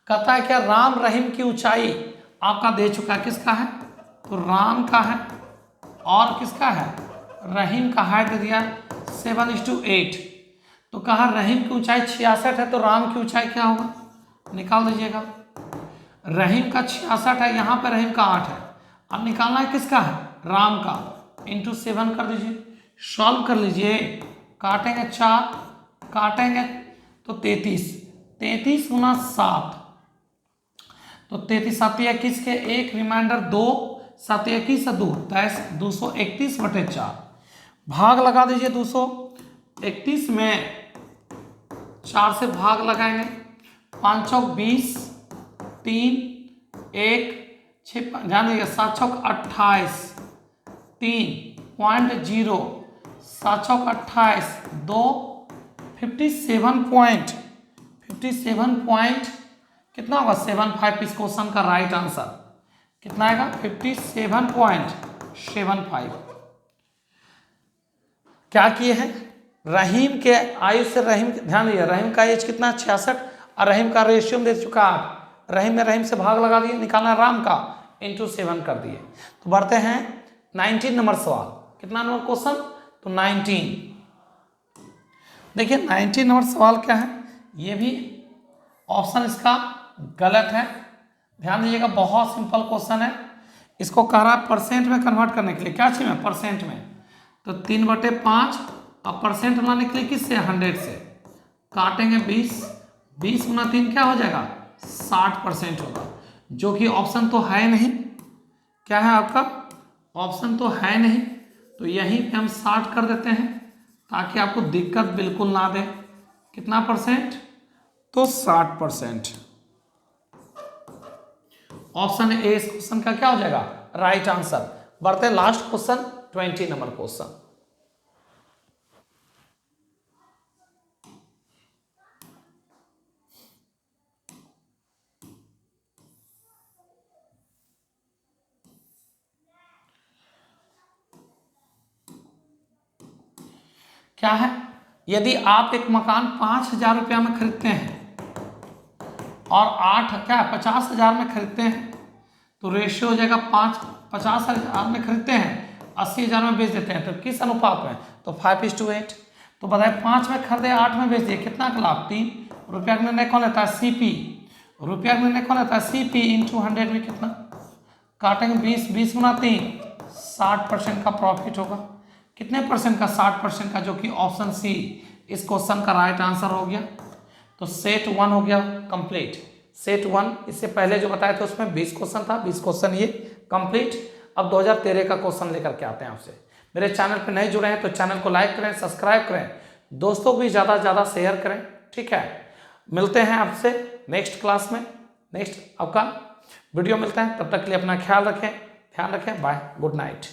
A: कहता है क्या राम रहीम की ऊंचाई आपका दे चुका है, किसका है तो राम का है और किसका है, रहीम का हाइट दे दिया 7:8। तो कहा रहीम की ऊंचाई 66 है, तो राम की ऊंचाई क्या होगा, निकाल दीजिएगा। रहीम का 66 है, यहाँ पे रहीम का 8 है। अब निकालना है किसका है, राम का, इंटू 7 कर दीजिए, सॉल्व कर लीजिए। काटेंगे 4, काटेंगे तो 33 गुना 7, तो 33 7 21 के एक रिमाइंडर 2, 7 21 से 2 231/4। भाग लगा दीजिए 231 में 4 से भाग लगाएंगे, 5 चौक 20, 3 1 6 ध्यान दीजिए, 7 चौक 28, 3.0, 7 चौक 28 2 57 पॉइंट कितना होगा, 75। इस क्वेश्चन का राइट आंसर कितना आएगा, 57.75। क्या किए हैं, रहीम के आयु से रहीम, ध्यान दीजिए रहीम का एज कितना 66 और रहीम का रेशियो दे चुका 8, रहीम में रहीम से भाग लगा दिए, निकालना राम का, इंटू 7 कर दिए। तो बढ़ते हैं 19 नंबर सवाल, कितना नंबर क्वेश्चन, तो 19। देखिए 19 नंबर सवाल क्या है, ये भी ऑप्शन इसका गलत है, ध्यान दीजिएगा, बहुत सिंपल क्वेश्चन है। इसको कह रहा है परसेंट में कन्वर्ट करने के लिए, क्या चाहिए में, परसेंट में, तो 3/5 अब परसेंट बनाने के लिए किससे, 100 से, काटेंगे 20 गुना 3 क्या हो जाएगा, 60% होगा, जो कि ऑप्शन तो है नहीं, क्या है आपका, ऑप्शन तो है नहीं, तो यहीं पे हम 60 कर देते हैं ताकि आपको दिक्कत बिल्कुल ना दे। कितना परसेंट, तो 60%। ऑप्शन ए इस क्वेश्चन का क्या हो जाएगा, राइट आंसर। बढ़ते हैं लास्ट क्वेश्चन, 20 नंबर क्वेश्चन। क्या है, यदि आप एक मकान 5,000 रुपया में खरीदते हैं और 50,000 में खरीदते हैं, तो रेशियो हो जाएगा 50,000 में खरीदते हैं, 80,000 में बेच देते हैं, तो किस अनुपात में, तो 5:8। तो बताए 5 में खरीदे 8 में बेच दिए, कितना का लाभ, 3 रुपया का निर्णय कौन लेता है, सीपी, रुपया का निर्णय कौन लेता है, सीपी, इंटू 100 में कितना, काटेंगे 20 गुना 3, 60% का प्रॉफिट होगा। कितने परसेंट का, 60% का, जो कि ऑप्शन सी इस क्वेश्चन का राइट आंसर हो गया। तो सेट 1 हो गया कंप्लीट। सेट 1 इससे पहले जो बताए थे उसमें 20 क्वेश्चन था, 20 क्वेश्चन ये कंप्लीट। अब 2013 का क्वेश्चन लेकर के आते हैं आपसे। मेरे चैनल पर नए जुड़े हैं तो चैनल को लाइक करें, सब्सक्राइब करें, दोस्तों को भी ज़्यादा से ज़्यादा शेयर करें, ठीक है। मिलते हैं आपसे नेक्स्ट क्लास में, नेक्स्ट आपका वीडियो मिलता है, तब तक के लिए अपना ख्याल रखें, ध्यान रखें, बाय, गुड नाइट।